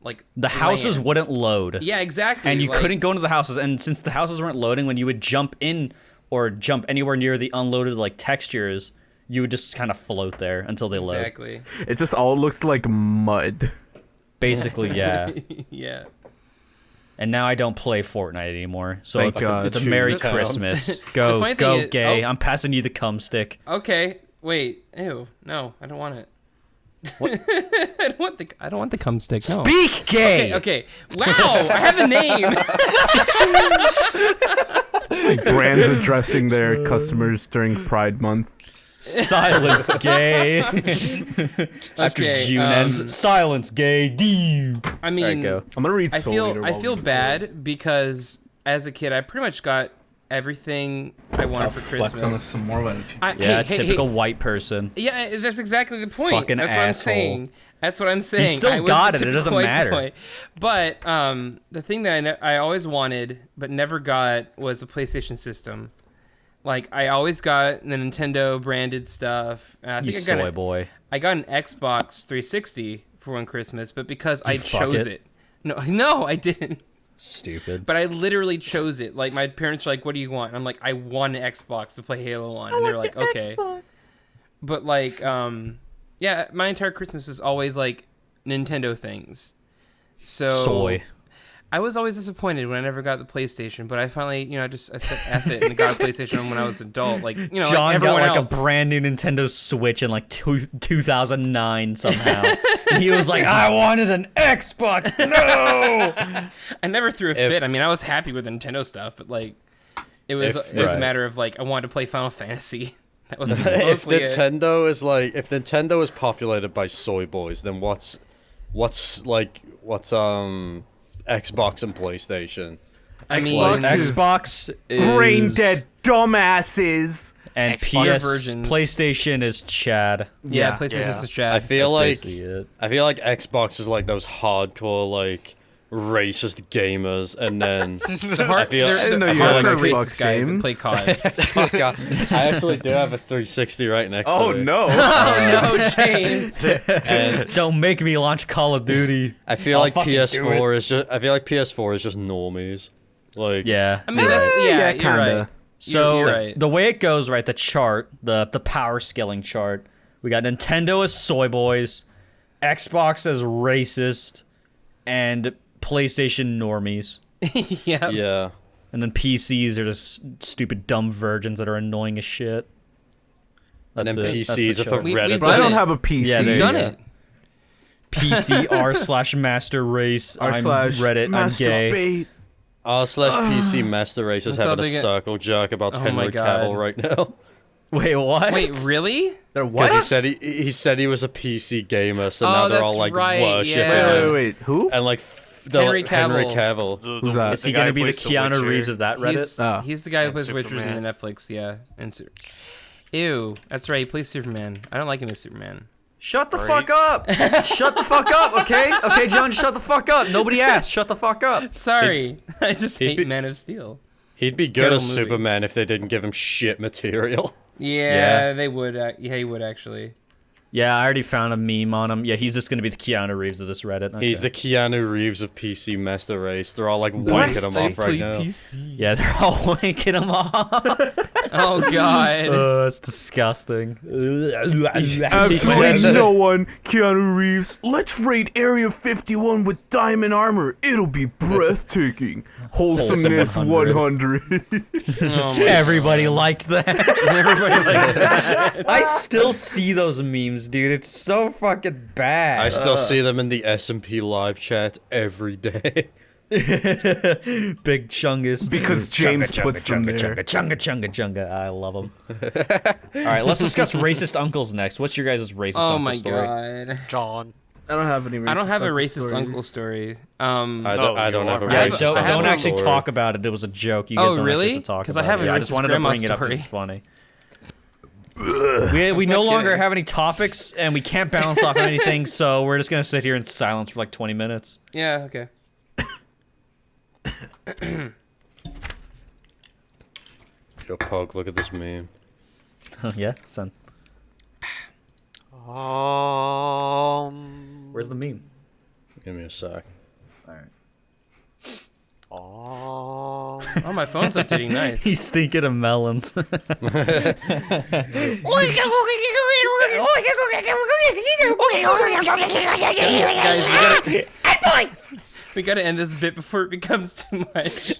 like The houses land. wouldn't load. Yeah, exactly. And you like, couldn't go into the houses. And since the houses weren't loading, when you would jump in or jump anywhere near the unloaded like textures, you would just kind of float there until they load. exactly. It just all looks like mud. Basically, yeah. Yeah. And now I don't play Fortnite anymore. So Thank it's, God. it's a Merry Town. Christmas. The Go, funny go, thing is- gay. oh. I'm passing you the cum stick. Okay. Wait. Ew. No, I don't want it. I don't want the cum stick. No. Speak gay. Okay. Wow. I have a name. Brands addressing their customers during Pride Month. Silence, gay. After Okay, June ends, silence, gay. D. I mean, go. I'm gonna read. I Soul feel Eater I while feel we- bad because as a kid I pretty much got everything I wanted I'll for flex on this Christmas. some more. Why don't you? Yeah, Hey, typical white person. Yeah, that's exactly the point. Fucking That's what I'm asshole. saying. That's what I'm saying. still I was got the it. It doesn't typical white matter. boy. But the thing that I always wanted but never got was a PlayStation system. Like I always got the Nintendo branded stuff. I You think soy boy. I got an Xbox 360 for one Christmas, but because I fuck chose it? it. No, I didn't. Stupid. But I literally chose it. Like my parents were like, "What do you want?" And I'm like, "I want an Xbox to play Halo on." And they're like, "Okay." But like, yeah, my entire Christmas was always like Nintendo things. So Soy. I was always disappointed when I never got the PlayStation, but I finally, I said F it and got a PlayStation when I was an adult. Like, John like got everyone like else. a brand new Nintendo Switch in like 2009 somehow. And he was like, I wanted an Xbox. No. I never threw a fit. I mean, I was happy with the Nintendo stuff, but like, it was Right. a matter of like, I wanted to play Final Fantasy. That was If mostly it. Nintendo is like, if Nintendo is populated by soy boys, then what's Xbox and PlayStation? I mean, Xbox is Xbox is Brain dead dumbasses. and Xbox PS versions. PlayStation is Chad. yeah, Yeah. PlayStation's Yeah. a chat. I feel That's like basically it. Xbox is like those hardcore like racist gamers, and then I feel I didn't know they're you had hardcore Xbox racist guys that games. play COD. fuck, I actually do have a 360 right next Oh to me. no. Oh no, James! Don't make me launch Call of Duty. I feel I'll like fucking do PS4 is just. I feel like PS4 is just normies. Like Yeah. I mean, that's yeah, you're kinda. right. So You're right. the way it goes, right, the chart, the power scaling chart, we got Nintendo as soy boys, Xbox as racist, and PlayStation normies. yeah. yeah. And then PCs are just stupid dumb virgins that are annoying as shit. And That's then it. That's PCs the are for chart. We- Reddit. we've But I done don't it. have a PC. Yeah, there We've you done go. it. PC r/master race. I'm Reddit. I'm gay. masturbate. r/PC Master Race is That's how having a they get- circle jerk about Oh my Henry God. Cavill right now. Wait, what? Wait, really? They're Because what? he said he was a PC gamer, so Oh, now they're that's all like right, worshiping yeah. him. Wait. Who? And like they're Henry like, Henry Cavill. Cavill. Who's that? Is he gonna be the Keanu Witcher. Reeves of that Reddit? He's the guy who And plays Witcher in Superman. the Netflix, yeah. And Ew, that's right. He plays Superman. I don't like him as Superman. Shut the Right? fuck up! Shut the fuck up, okay? Okay, John, shut the fuck up. Nobody asked. Shut the fuck up. Sorry, I just he'd hate be- Man of Steel. He'd be It's a good terrible as movie. Superman if they didn't give him shit material. Yeah, they would. Yeah, he would actually. Yeah, I already found a meme on him. Yeah, he's just gonna be the Keanu Reeves of this Reddit. Okay. He's the Keanu Reeves of PC Master Race. They're all like wanking him off right now. Yeah, they're all wanking him off. Oh God. It's disgusting. Absolutely no one. Keanu Reeves. Let's raid Area 51 with diamond armor. It'll be breathtaking. Wholesomeness 100. Oh my Everybody liked that. Everybody like that. I still see those memes, dude. It's so fucking bad. I still see them in the S&P live chat every day. Big chungus. Because James puts them there. Chunga. I love them. All right, let's discuss racist uncles next. What's your guys' racist Oh uncle my story? God. John. I don't have any racist I don't have a uncle racist stories. uncle story. I don't have a I have- racist Don't, I have don't a actually story. talk about it. It was a joke. You guys Oh, don't really? actually have to talk 'Cause about I have it. a Yeah, I just racist wanted to grandma bring it up story. because it's funny. We no longer kidding. have any topics, and we can't bounce off anything, so we're just going to sit here in silence for like 20 minutes. Yeah. Okay. Yo, Pug, look at this meme. Yeah, son. Where's the meme? Give me a sec. Oh, my phone's updating. Nice. He's thinking of melons. Guys, we gotta end this bit before it becomes too much.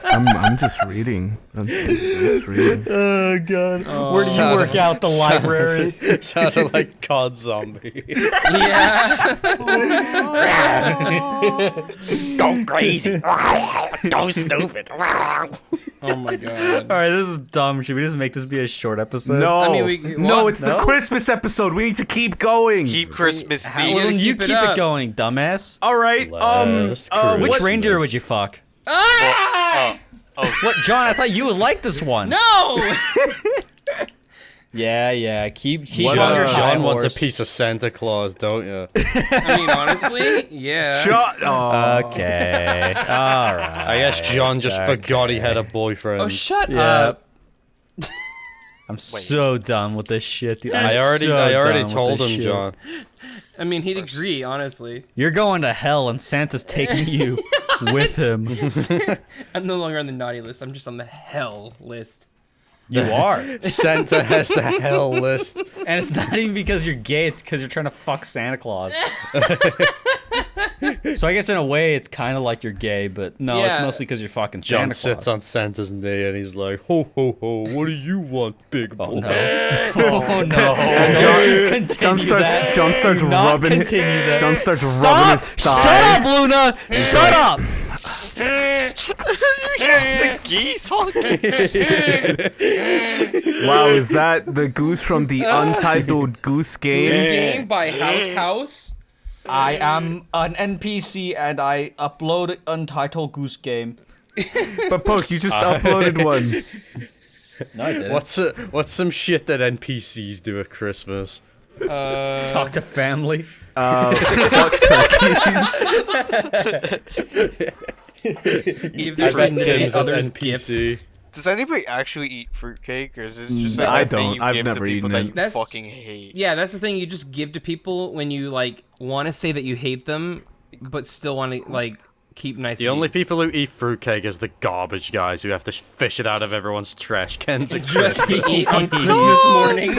I'm just reading. I'm just reading. Oh god. Oh. Where do you Sounded- work out? The library. Sounded like COD Zombie. Yeah. Go crazy. Go stupid. Oh my god. All right, this is dumb. Should we just make this be a short episode? No, I mean, no, what? it's the Christmas episode. We need to keep going. Keep Christmas Well, gotta then you keep it keep up. it going, dumbass. All right. Last Which Christmas. reindeer would you fuck? Ah! What, John? I thought you would like this one. No. Yeah. Keep What, on your high John wants a horse. piece of Santa Claus, don't you? I mean, honestly, yeah. Shut. Okay. All right. I guess John just forgot he had a boyfriend. Oh, shut Yeah. up. I'm so done with this shit, dude. I already told him, John. I mean, he'd agree, honestly. You're going to hell, and Santa's taking you with him. I'm no longer on the naughty list. I'm just on the hell list. You are. Santa has the hell list. And it's not even because you're gay, it's because you're trying to fuck Santa Claus. So I guess in a way it's kind of like you're gay, but no, it's Yeah. mostly because you're fucking John Santa sits Claus. on Santa's knee and he's like, ho ho ho, what do you want, big boy? Oh no. Oh no. John- Don't you John continue starts. that. John starts Do not rubbing. continue that. John starts Stop! rubbing his thigh. Shut up, Luna! Shut up! The geese honking. Wow, is that the goose from the Untitled Goose Game? This game by House. I am an NPC and I upload Untitled Goose Game. But Poke, you just uploaded one. No, I didn't. What's some shit that NPCs do at Christmas? Talk to family? Fuck turkeys. Give I their bet Tim's significant an others NPC. gifts. Does anybody actually eat fruitcake, or is it just like I a thing don't. you I've give never to people eaten that it. you That's- fucking hate? Yeah, that's the thing you just give to people when you like want to say that you hate them, but still want to like keep nice. The only people who eat fruitcake is the garbage guys who have to fish it out of everyone's trash cans at just Christmas. to eat on Christmas morning.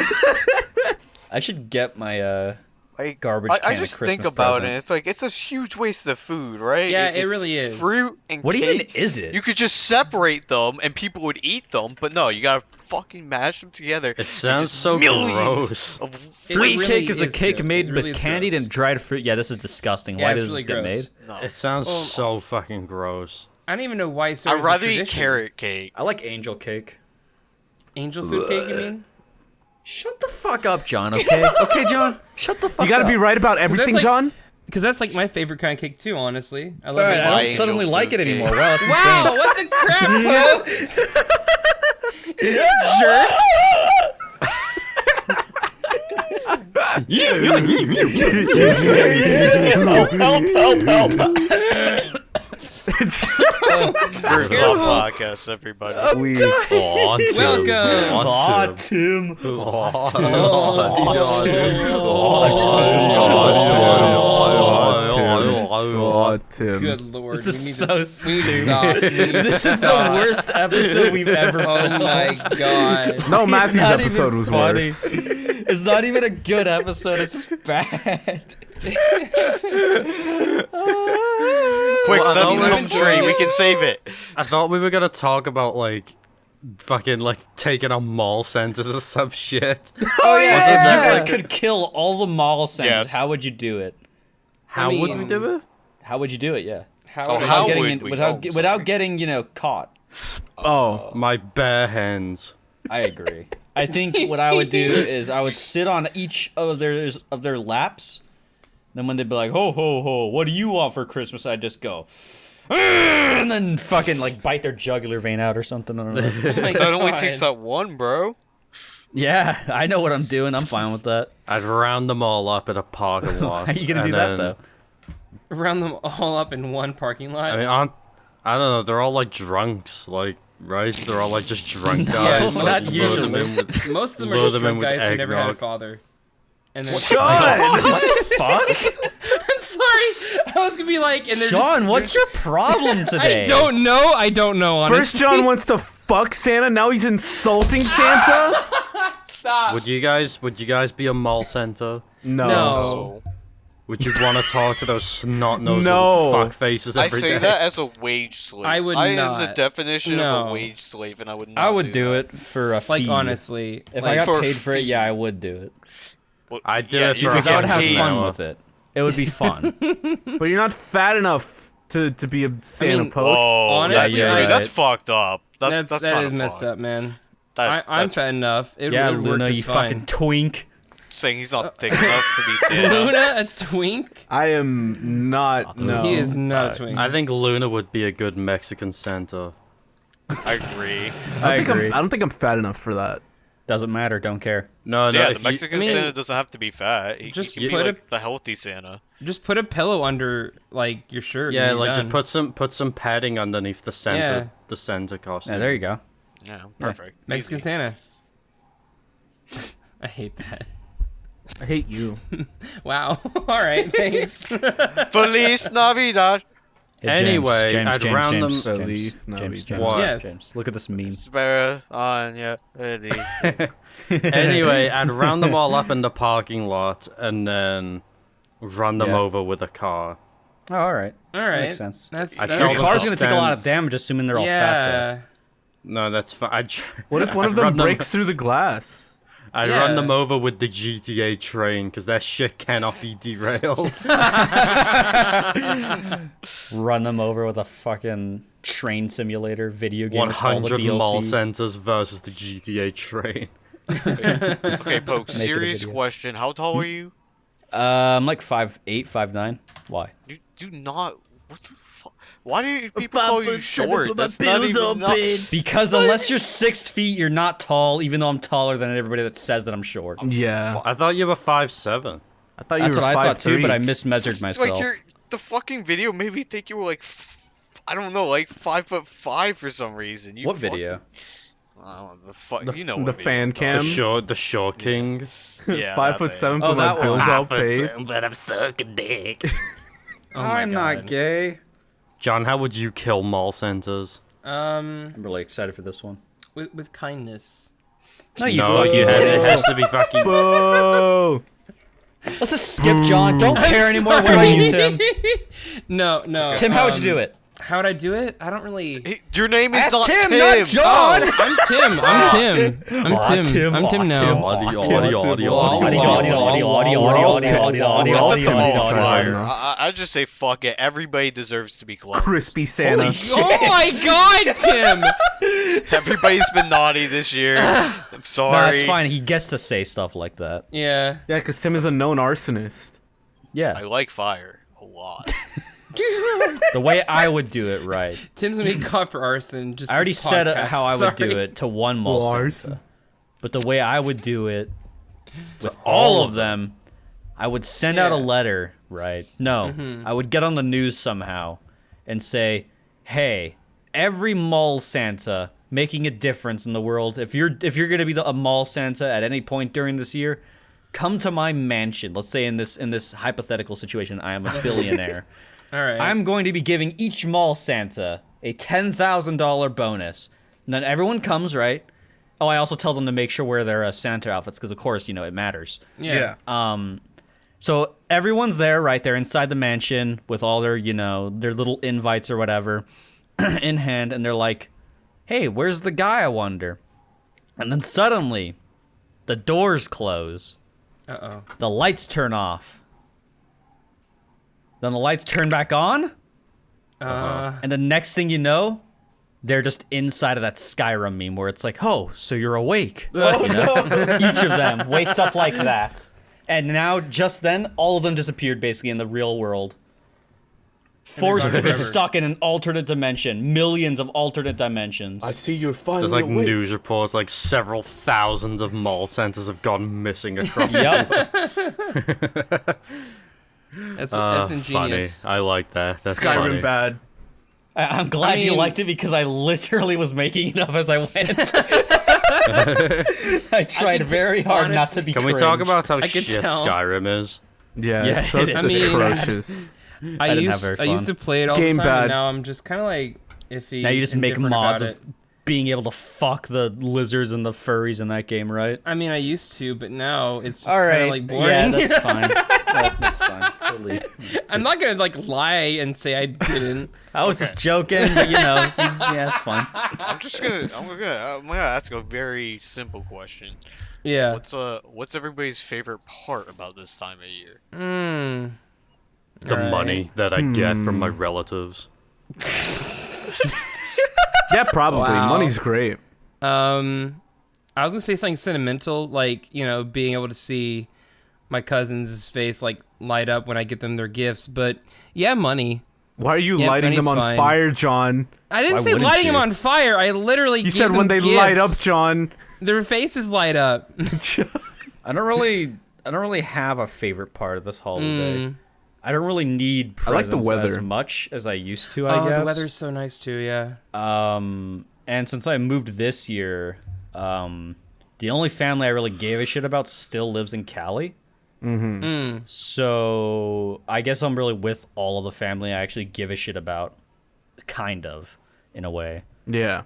I should get my Like, garbage I can just Christmas think about present. it. It's like it's a huge waste of food, right? Yeah, it It's really is. Fruit and What cake. even is it? You could just separate them and people would eat them, but no, you gotta fucking mash them together. It sounds It's so millions gross. Of It Fruit really cake is a is cake good. made It really with is candied gross. and dried fruit. Yeah, this is disgusting. Yeah, Why it's does really this get gross. made? no. It sounds so fucking gross. I don't even know why it started I'd as a rather eat tradition. carrot cake. I like angel cake. Angel food cake, you mean? Shut the fuck up, John, okay? Okay, John? Shut the fuck You gotta up. be right about everything, like- John. Because that's like my favorite kind of cake too, honestly. I love Alright, it. I Why don't angel suddenly like food it cake? anymore. Wow, that's Wow, insane. what the crap, Fruit Club podcast, everybody. We Aw, Tim. Welcome. Aw, Tim. Oh, Tim. Good lord. This is we need so to, we need to stupid. stop. We need to This is the stop. worst episode we've ever Oh filmed. my god. No, It's Matthew's not episode even was funny. worse. It's not even a good episode. It's just bad. Quick, Well, I sudden don't come tree. We can save it. I thought we were gonna talk about like fucking like taking on mall centers or some shit. Oh yeah, Wasn't if you that guys like- could kill all the mall centers, Yes. how would you do it? How would we do it? How would you do it? Yeah. How, Oh, would how I- getting would we? without Oh, without sorry. getting caught. Oh, My bare hands. I agree. I think what I would do is I would sit on each of their laps. Then when they'd be like, ho ho ho, what do you want for Christmas? I'd just go, and then fucking like bite their jugular vein out or something. I don't know. Oh my That only God. takes that one, bro. Yeah, I know what I'm doing. I'm fine with that. I'd round them all up at a parking lot. How are you gonna do and that then- though? Round them all up in one parking lot. I mean, I don't know. They're all like drunks, like right? They're all like just drunk No, guys. not like, lure them usually. in with- Most of them are lure just them in drunk with guys who never had a eggnog. father. And then John! Fuck, I'm sorry. I was gonna be like, and they're Sean, what's your problem today? I don't know. I don't know. Honestly. First, John wants to fuck Santa. Now he's insulting Santa. Stop. Would you guys be a mall center? No. No. Would you want to talk to those snot-nosed No. little fuck faces I every say day? that as a wage slave. I would I am not. the definition of No. a wage slave, and I would not I would do that. it for a fee. Like honestly, If like, I got for a paid for it, fee. yeah, I would do it. Well, I'd do yeah, it you for could Because I would get have paid. fun with it. It would be fun. But you're not fat enough to be a Santa mean, poke. Whoa, Honestly, yeah, I- dude, that's fucked up. that That's is kind of messed up, man. That, I'm that's fat enough. It Yeah, would work Luna, just you fine. fucking twink. saying he's not thick enough to be Santa. Luna, a twink? I am not. No. He is not a twink. I think Luna would be a good Mexican Santa. I agree. I I agree. don't think I'm fat enough for that. Doesn't matter. Don't care. No, Yeah, if the Mexican I mean, Santa doesn't have to be fat. He just can be put like the healthy Santa. Just put a pillow under like your shirt. Yeah, and you're like just done. put some padding underneath the Santa Yeah. the Santa costume. Yeah, there you go. Yeah, perfect. Mexican Easy. Santa. I hate that. I hate you. Wow. All right. Thanks. Feliz Navidad. Hey, Anyway, James, I'd James, round James, them- James, Feliz James, Navidad. James, What? Yes. James. Look at this meme. Spera on ya. Anyway, I'd round them all up in the parking lot and then run them Yeah. over with a car. Oh, all right. All right. Makes sense. That's I that's tell Your them car's to gonna take a lot stand- of damage, assuming they're all fat. yeah. No, that's fine. What if one of I'd them run them- breaks through the glass? I'd Yeah. run them over with the GTA train because that shit cannot be derailed. Run them over with a fucking train simulator video game. with all the 100 mall DLC. centers versus the GTA train. Okay, Poke, a serious video. question. How tall are you? I'm like 5'8", 5'9". Why? You do not. What the fuck? Why do people call you short? That's not even. Because unless you're 6 feet, you're not tall. Even though I'm taller than everybody that says that I'm short. Yeah. I thought you were 5'7". I thought you That's were what I thought too, 5'3". but I mismeasured Like myself. the fucking video made me think you were like, I don't know, like 5'5" for some reason. You What fucking- video? The fuck, The- you know the what video fan I'm cam. talking The Shore King. Yeah, 5'7", Oh, but my that one. bills all paid. But I'm sucking dick. Oh my I'm not God. gay. John, how would you kill mall centers? I'm really excited for this one. With kindness. No, you No, fucking it has to be fucking. Boo! Let's just skip John. Don't care anymore. Where are you, Tim? No. Tim, how would you do it? How would I do it? I don't really. Your name is Ask not Tim, Tim. not John. I'm Tim. I'm Tim. I'm Tim. Tim. I'm Tim now. Audio. Let's set them all on Audio. fire. I just say fuck it. Everybody deserves to be close. Crispy Santa. Holy shit. Oh my God, Tim! Everybody's been naughty this year. I'm sorry. No, it's fine. He gets to say stuff like that. Yeah. Yeah, because Tim is a known arsonist. Yeah. I like fire a lot. The way I would do it, right. Tim's gonna be caught for arson. Just I already this said podcast. how I would do Sorry. it to one mall Arson. Santa. But the way I would do it with all of them, I would send out a Yeah. letter, right? No, I would get on the news somehow and say, "Hey, every mall Santa making a difference in the world. If you're gonna be a mall Santa at any point during this year, come to my mansion. Let's say in this hypothetical situation, I am a billionaire. All right. I'm going to be giving each mall Santa a $10,000 bonus. And then everyone comes, right? Oh, I also tell them to make sure wear their Santa outfits because, of course, it matters. Yeah. So everyone's there, right? They're inside the mansion with all their, their little invites or whatever in hand, and they're like, "Hey, where's the guy, I wonder?" And then suddenly, the doors close. Uh-oh. The lights turn off. Then the lights turn back on. And the next thing you know, they're just inside of that Skyrim meme where it's like, "Oh, so you're awake." Each of them wakes up like that. And now, just then, all of them disappeared basically in the real world. Forced to be forever. stuck in an alternate dimension. Millions of alternate dimensions. see you're finally There's like news reports, like several thousands of mall centers have gone missing across. Yep. That's Funny. ingenious. I like that. That's Skyrim funny. bad. I'm glad you mean- liked it because I literally was making it up as I went. I tried very hard not to be Can we talk cringe. about how I could shit tell. Skyrim is? Yeah, Yeah, so it it's is. I mean- atrocious. I didn't have used very I used fun. to play it all Game the time, bad. and now I'm just kind of like iffy. Now you just and make different mods about of it. being able to fuck the lizards and the furries in that game, right? I mean, I used to, but now it's just All kind right. of like boring. Yeah, that's fine. That's fine. Totally. I'm not gonna like lie and say I didn't. I was just joking, but yeah, it's fine. I'm gonna ask a very simple question. Yeah. What's everybody's favorite part about this time of year? The money that I get from my relatives. Yeah, probably. Wow. Money's great. I was gonna say something sentimental, like being able to see my cousin's face like light up when I get them their gifts. But yeah, money. Why are you Yep, lighting them on money's fine. fire, John? I didn't Why say wouldn't lighting you? them on fire. I literally You gave said them when they gifts. light up, John. Their faces light up. I don't really have a favorite part of this holiday. I don't really need I like the presents as weather. much as I used to, I guess. The weather's so nice too. Yeah. And since I moved this year, the only family I really gave a shit about still lives in Cali. So I guess I'm really with all of the family I actually give a shit about, kind of, in a way. Yeah.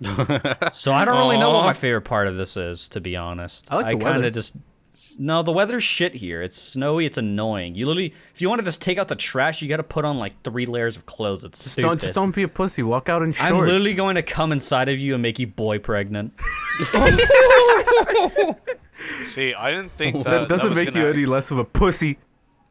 So I don't really know what Aw. my favorite part of this is, to be honest. I like the kind weather. of just... No, the weather's shit here. It's snowy. It's annoying. You literally, if you want to just take out the trash, you got to put on like 3 layers of clothes. It's stupid. Just don't be a pussy. Walk out in shorts. I'm literally going to come inside of you and make you boy pregnant. See, I didn't think That doesn't make you any less of a pussy.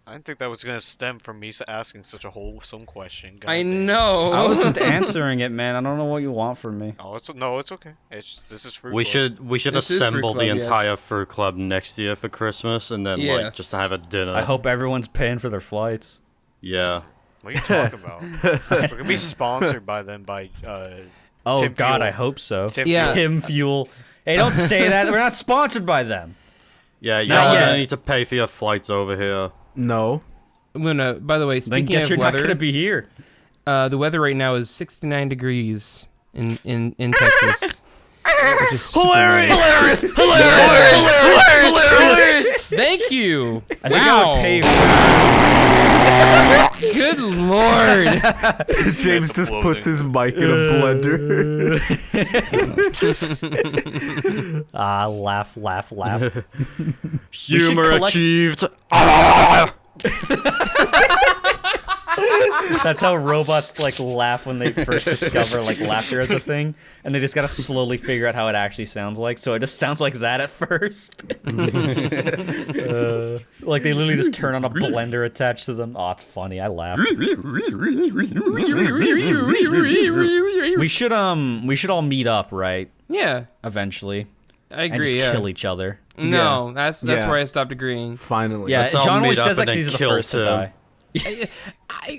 I didn't think that was gonna stem from me asking such a wholesome question. God I damn. know. I was just answering it, man. I don't know what you want from me. Oh, it's okay. This is fruit. We Club. should This is assemble Fruit the Club, yes. entire fruit club next year for Christmas, and then like just Yes. have a dinner. I hope everyone's paying for their flights. Yeah. What are you talking about? We're gonna be sponsored by them by Oh Tim God, Fuel. I hope so. Tim Yeah. Fuel. Tim Fuel. Hey, don't say that. We're not sponsored by them. Yeah, Not y'all are yet. gonna need to pay for your flights over here. No. Wuna, by the way, Then speaking guess of you're not weather, gonna be here. the weather right now is 69 degrees in Texas. Which is super nice. Hilarious! Thank you. I think I would pay. Good lord. James just puts his mic in a blender. Laugh, laugh, laugh. Humor collect- achieved. That's how robots like laugh when they first discover like laughter as a thing, and they just gotta slowly figure out how it actually sounds like. So it just sounds like that at first. Like they literally just turn on a blender attached to them. Oh, it's funny. I laugh. We should all meet up, right? Yeah, Eventually, I and agree. just Yeah. kill each other. No, that's Yeah. where I stopped agreeing. Finally. Yeah, Let's all John always meet up says that and 'cause then he's the kill first to Tim. die.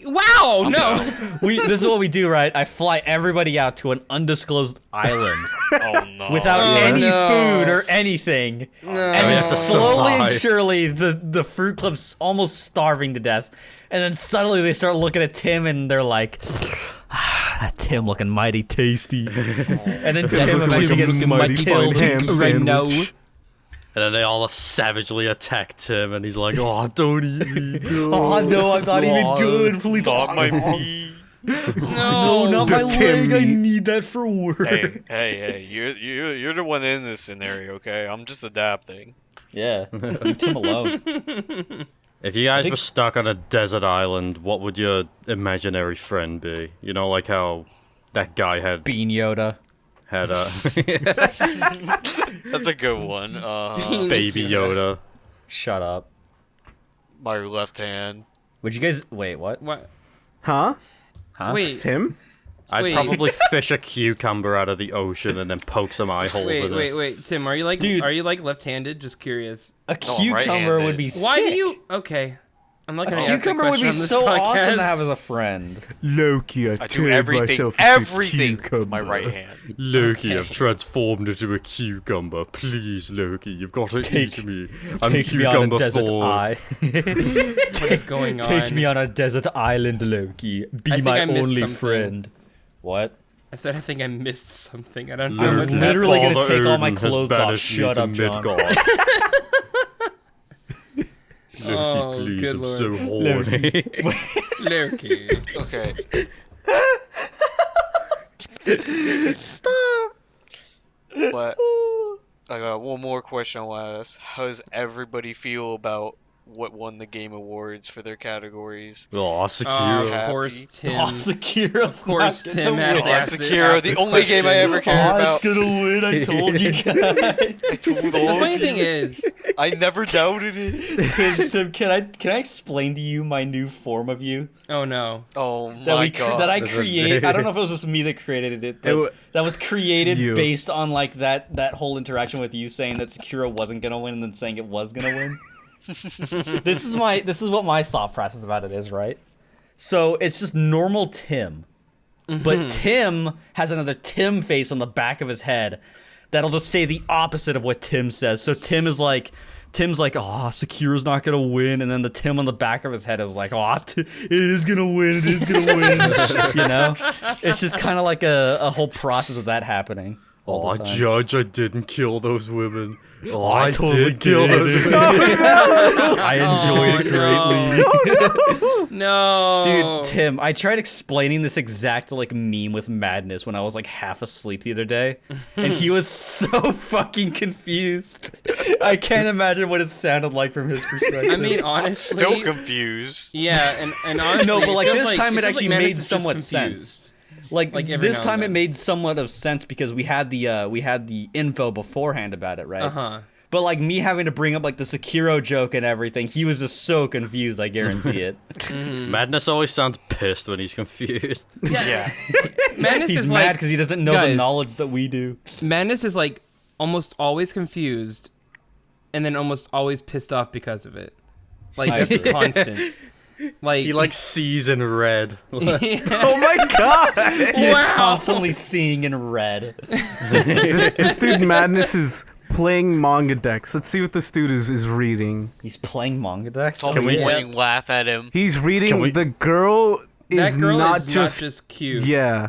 Wow, no. This is what we do, right? I fly everybody out to an undisclosed island Oh no! without Oh, any no. food or anything. And then have to slowly and survive. surely, the fruit club's almost starving to death. And then suddenly they start looking at Tim and they're like, that Tim looking mighty tasty. And then Tim looking eventually like a gets mighty killed. fine ham right now. sandwich. And then they all savagely attack Tim, and he's like, "Oh, don't eat me." Oh no, I'm not even good. Please Not my meat. No, not my Tim leg. I meat. need that for work. Hey! You're the one in this scenario, okay? I'm just adapting. Yeah, leave Tim alone. If you guys were stuck on a desert island, what would your imaginary friend be? You know, like how that guy had Bean Yoda. a That's a good one. baby Yoda. Shut up. My left hand. Would you guys wait? What? What? Huh? Huh? Wait, Tim? I'd Wait. probably fish a cucumber out of the ocean and then poke some eye holes in it. wait, Tim, are you like Dude. left-handed? Just curious. A I'm cucumber right-handed. would be Why sick. do you? Okay, I'm not A gonna ask that cucumber would be question on this so awesome to podcast. have as a friend. Loki, I do everything with my right hand. Loki, I've transformed into a cucumber. Please, Loki, you've got to eat me. I'm Take me on a cucumber desert forward. eye. What is going on? Take me on a desert island, Loki. Be think my I missed only something. friend. What? I said I think I missed something. I don't know. I'm Loki, literally gonna Father take all my Odin has clothes off. banished me Shut to up, John. Midgard. Loki, Oh, please, good I'm lord. so horny. Loki. Okay. Stop. But I got one more question I want to ask. How does everybody feel about what won the Game Awards for their categories? Oh, Of Sekiro. course, Tim. Sekiro's Of course, not Tim gonna has win. asked it- Sekiro, asked the this only game I question. ever cared Oh, about. it's gonna win. I told you guys. I told The all funny of you. thing is, I never doubted it. Tim, can I explain to you my new form of you oh no. Oh that my god. that I This is create? I don't know big. if it was just me that created it, It but wa- that was created You. based on like that whole interaction with you saying that Sekiro wasn't gonna win and then saying it was gonna win. This is what my thought process about it is, right? So it's just normal Tim. But Tim has another Tim face on the back of his head that'll just say the opposite of what Tim says. So Tim's like, oh, Sekiro's not gonna win, and then the Tim on the back of his head is like, oh, it is gonna win, it is gonna win. You know, it's just kind of like a whole process of that happening. all Oh, the time. Judge, I didn't kill those women. Oh, I I totally did kill did. those women. I enjoyed it Oh, greatly. No. Dude, Tim, I tried explaining this exact like meme with Madness when I was like half asleep the other day, and he was so fucking confused. I can't imagine what it sounded like from his perspective. I mean, honestly. Still confused. Yeah, and honestly. No, but, like, feels this time it feels actually Madness made is just somewhat confused. sense. Like every this now time and it then. made somewhat of sense because we had the info beforehand about it, right? Uh-huh. But like me having to bring up like the Sekiro joke and everything, he was just so confused, I guarantee it. Madness always sounds pissed when he's confused. Yeah. Madness He's is mad like because he doesn't know the guys, knowledge that we do. Madness is like almost always confused, and then almost always pissed off because of it. Like I that's agree. constant. Like He like sees in red. Oh my god! He is Wow. constantly seeing in red. this dude Madness is playing manga decks. Let's see what this dude is reading. He's playing manga decks. Tell Oh, me yeah. when you laugh at him. He's reading Can we- the girl is that girl not is just, not just cute. yeah.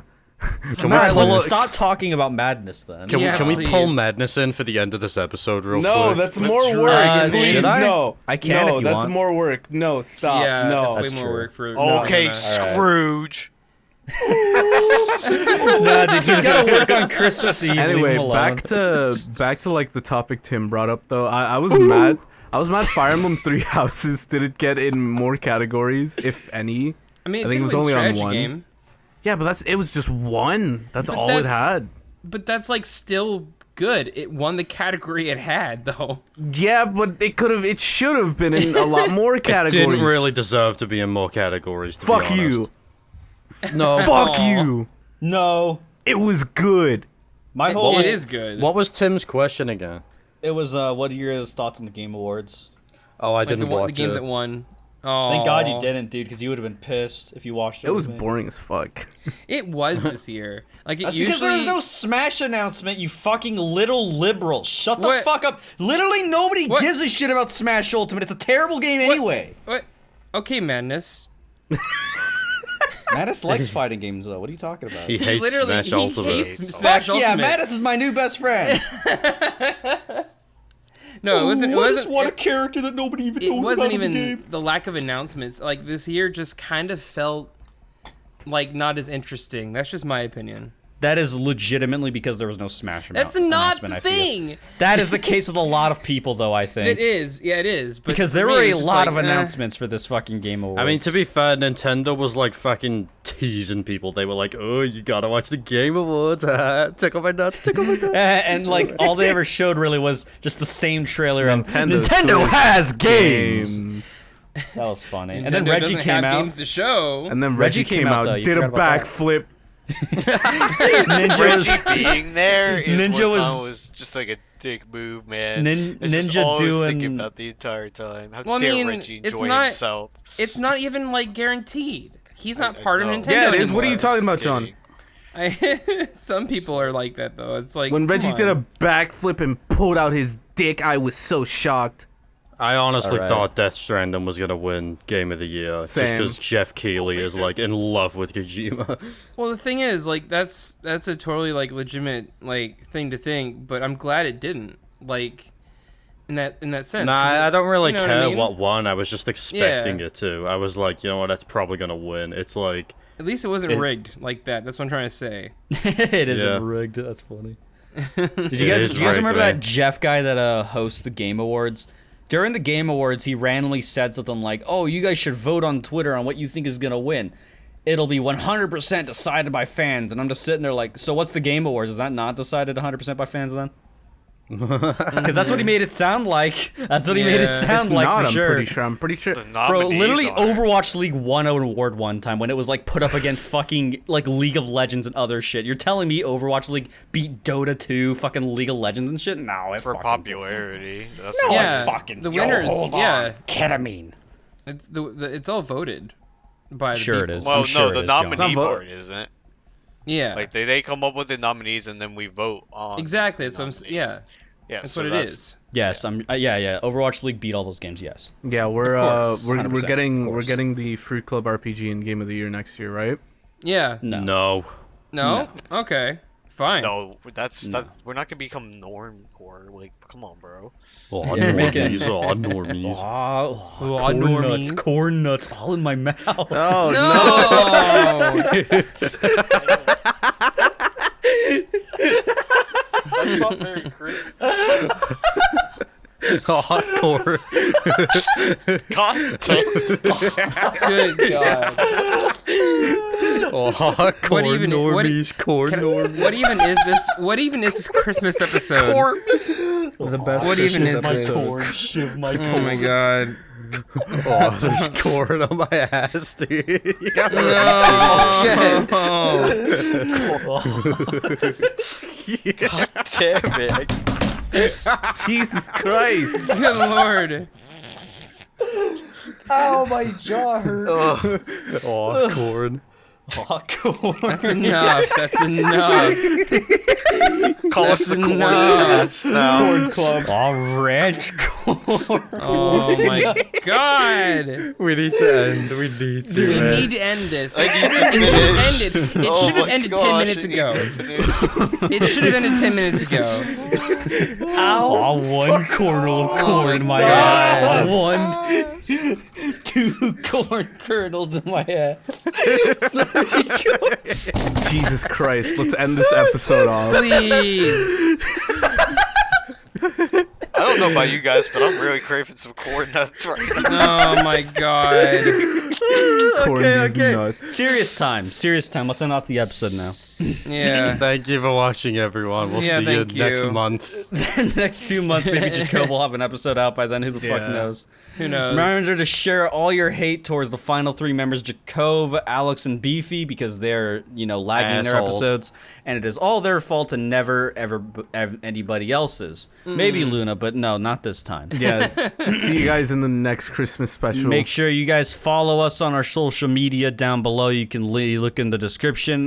Can All right, pull let's a- stop talking about Madness then. Can, Yeah, we pull please. Madness in for the end of this episode real No, quick? that's Let's more drag work. it. Please, Should I? no. I can no, if you that's want. more work. No, stop. Yeah, no. that's That's way more true. work for. Okay, no. Scrooge. No, dude, he's got to work on Christmas Eve. Leave Anyway, him alone. back to like the topic Tim brought up though. I was mad. I was mad Fire Emblem Three Houses didn't get in more categories, if any. I mean, I it think did it was win only on strategy one. game, Yeah, but it was just one. That's But all it that's- had. but that's like still good. It won the category it had though. Yeah, but it should have been in a lot more It categories. didn't really deserve to be in more categories, to Fuck be honest. you. No. Fuck Aw. you. No, It was good. my It whole is good. What was Tim's question again? it was what are your thoughts on the Game Awards? Oh, I Like didn't watch the games it. that won. Oh, Thank God you didn't, dude, because you would have been pissed if you watched it. It was with me. boring as fuck. It was this year. Like it That's because usually. there was no Smash announcement, you fucking little liberal. Shut the What? fuck up. Literally nobody What? gives a shit about Smash Ultimate. It's a terrible game anyway. What? Okay, Madness. Mattis likes fighting games, though. What are you talking about? He hates literally Smash he Ultimate. hates Fuck Smash Fuck yeah, Ultimate. Mattis is my new best friend. No, it wasn't. It What wasn't. is what a It, character that nobody even it knows wasn't about in the even game. the lack of announcements. Like this year, just kind of felt like not as interesting. That's just my opinion. That is legitimately because there was no Smash That's not announcement, the I feel. thing. That is the case with a lot of people, though, I think. It is. Yeah, it is. But Because for there me, were it a was just lot like, of announcements for this fucking Game Awards. I mean, to be fair, Nintendo was like fucking teasing people. They were like, "Oh, you gotta watch the Game Awards. Tickle my nuts, tickle my nuts." And like all they ever showed really was just the same trailer of Nintendo Nintendo Switch has games. Game. That was funny. Nintendo And then Reggie doesn't came have out. games to show. And then Reggie Reggie came came out, out, though. You did a forgot about that. backflip. Ninja was Reggie being there is Ninja what was- was just like a dick move, man. Nin- It's just Ninja all I was doing- thinking about the entire time. How Well, I dare mean, Reggie it's enjoy not- himself? It's not even like guaranteed. He's not I part of know. Nintendo Yeah, it is. What are you anymore. talking about, Just John? kidding. Some people are like that though. It's like When come Reggie on. did a backflip and pulled out his dick, I was so shocked. I honestly Alright. thought Death Stranding was gonna win Game of the Year just Same. because Jeff Keighley is like in love with Kojima. Well, the thing is, like, that's a totally like legitimate like thing to think, but I'm glad it didn't. Like, in that sense. Nah, 'cause I don't really you know care I mean? what won. I was just expecting Yeah. it to. I was like, you know what, that's probably gonna win. It's like, At least it wasn't rigged like that. That's what I'm trying to say. it isn't Yeah. rigged. That's funny. Did you guys remember that Jeff guy that hosts the Game Awards? During the Game Awards, he randomly said something like, "Oh, you guys should vote on Twitter on what you think is gonna win. It'll be 100% decided by fans." And I'm just sitting there like, so what's the Game Awards? Is that not decided 100% by fans then? Because that's what he made it sound like. That's what he made it sound like, not, for sure. I'm pretty sure. The Bro, nominees literally are- Overwatch League won an award one time when it was like put up against fucking like League of Legends and other shit. You're telling me Overwatch League beat Dota 2, fucking League of Legends and shit? No, it for fucking popularity. That's No, what- Yeah, I fucking the yo, winners. hold on. Yeah, Ketamine. it's it's all voted by the Sure it people. is. Well, I'm sure no, it the is, John. nominee Not vote. board isn't. Yeah, Like they come up with the nominees and then we vote on. exactly. That's what I'm. nominees. Yeah, Yeah, that's so what it is. Yes, I'm. Yeah. Overwatch League beat all those games. Yes. Yeah, we're Of course, we're 100%, of getting course. the Fruit Club RPG and Game of the Year next year, right? Yeah. No. No. No. Okay. Fine. No, that's we're not gonna become normcore. Like, come on, bro. Oh, Yeah, make it- normies. Oh, normies. Oh, Oh, corn normies. nuts, corn nuts, all in my mouth. Oh No. That's not very crisp. Oh, corn. God damn. Good God. Oh, corn even- normies. Corn normies. What even is this? What even is this Christmas episode? The best. What even is Christmas this? episode. Corn, shiv my Oh my God. Oh, there's corn on my ass, dude. You got me. No. Damn it. Jesus Christ! Good Lord. Oh, my jaw hurt. Ugh. Oh, corn. Oh, corn. That's enough. That's enough. Call us That's the corn enough. cast now. Club. Oh, ranch corn. Oh my God. We need to end. We need to We end. need to end this. I It need should to have finish. ended. It Oh should have my ended 10 gosh, minutes I need ago. to finish. It should have ended 10 minutes ago. Oh, one kernel of corn in my God. ass. One, 2 corn kernels in my ass. Jesus Christ! Let's end this episode off. Please. I don't know about you guys, but I'm really craving some corn nuts right now. Oh my God. Corn these nuts. Serious time. Let's end off the episode now. Yeah. Thank you for watching, everyone. We'll Yeah, see you thank next you. month. Next 2 months, maybe Jacob will have an episode out by then. Who the fuck Yeah. knows? Who knows? Remember to share all your hate towards the final 3 members, Jacob, Alex, and Beefy, because they're, lagging their Assholes. episodes, and it is all their fault and never, ever anybody else's. Maybe Luna, but no, not this time. Yeah. See you guys in the next Christmas special. Make sure you guys follow us on our social media down below. You can look in the description.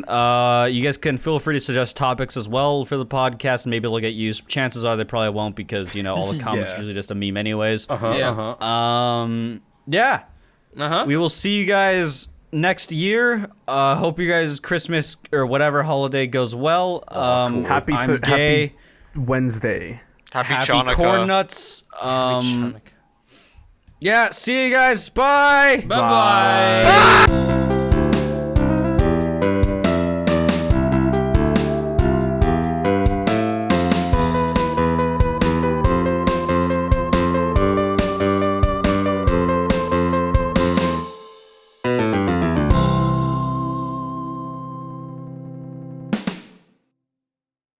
You guys can feel free to suggest topics as well for the podcast. Maybe they'll get used. Chances are they probably won't because, all the comments Yeah. are usually just a meme anyways. Yeah. Yeah. Uh-huh. We will see you guys next year. Hope you guys' Christmas or whatever holiday goes well. Happy I'm gay. Happy Wednesday. Happy Happy Chanukah. corn nuts. Yeah, see you guys. Bye. Bye-bye.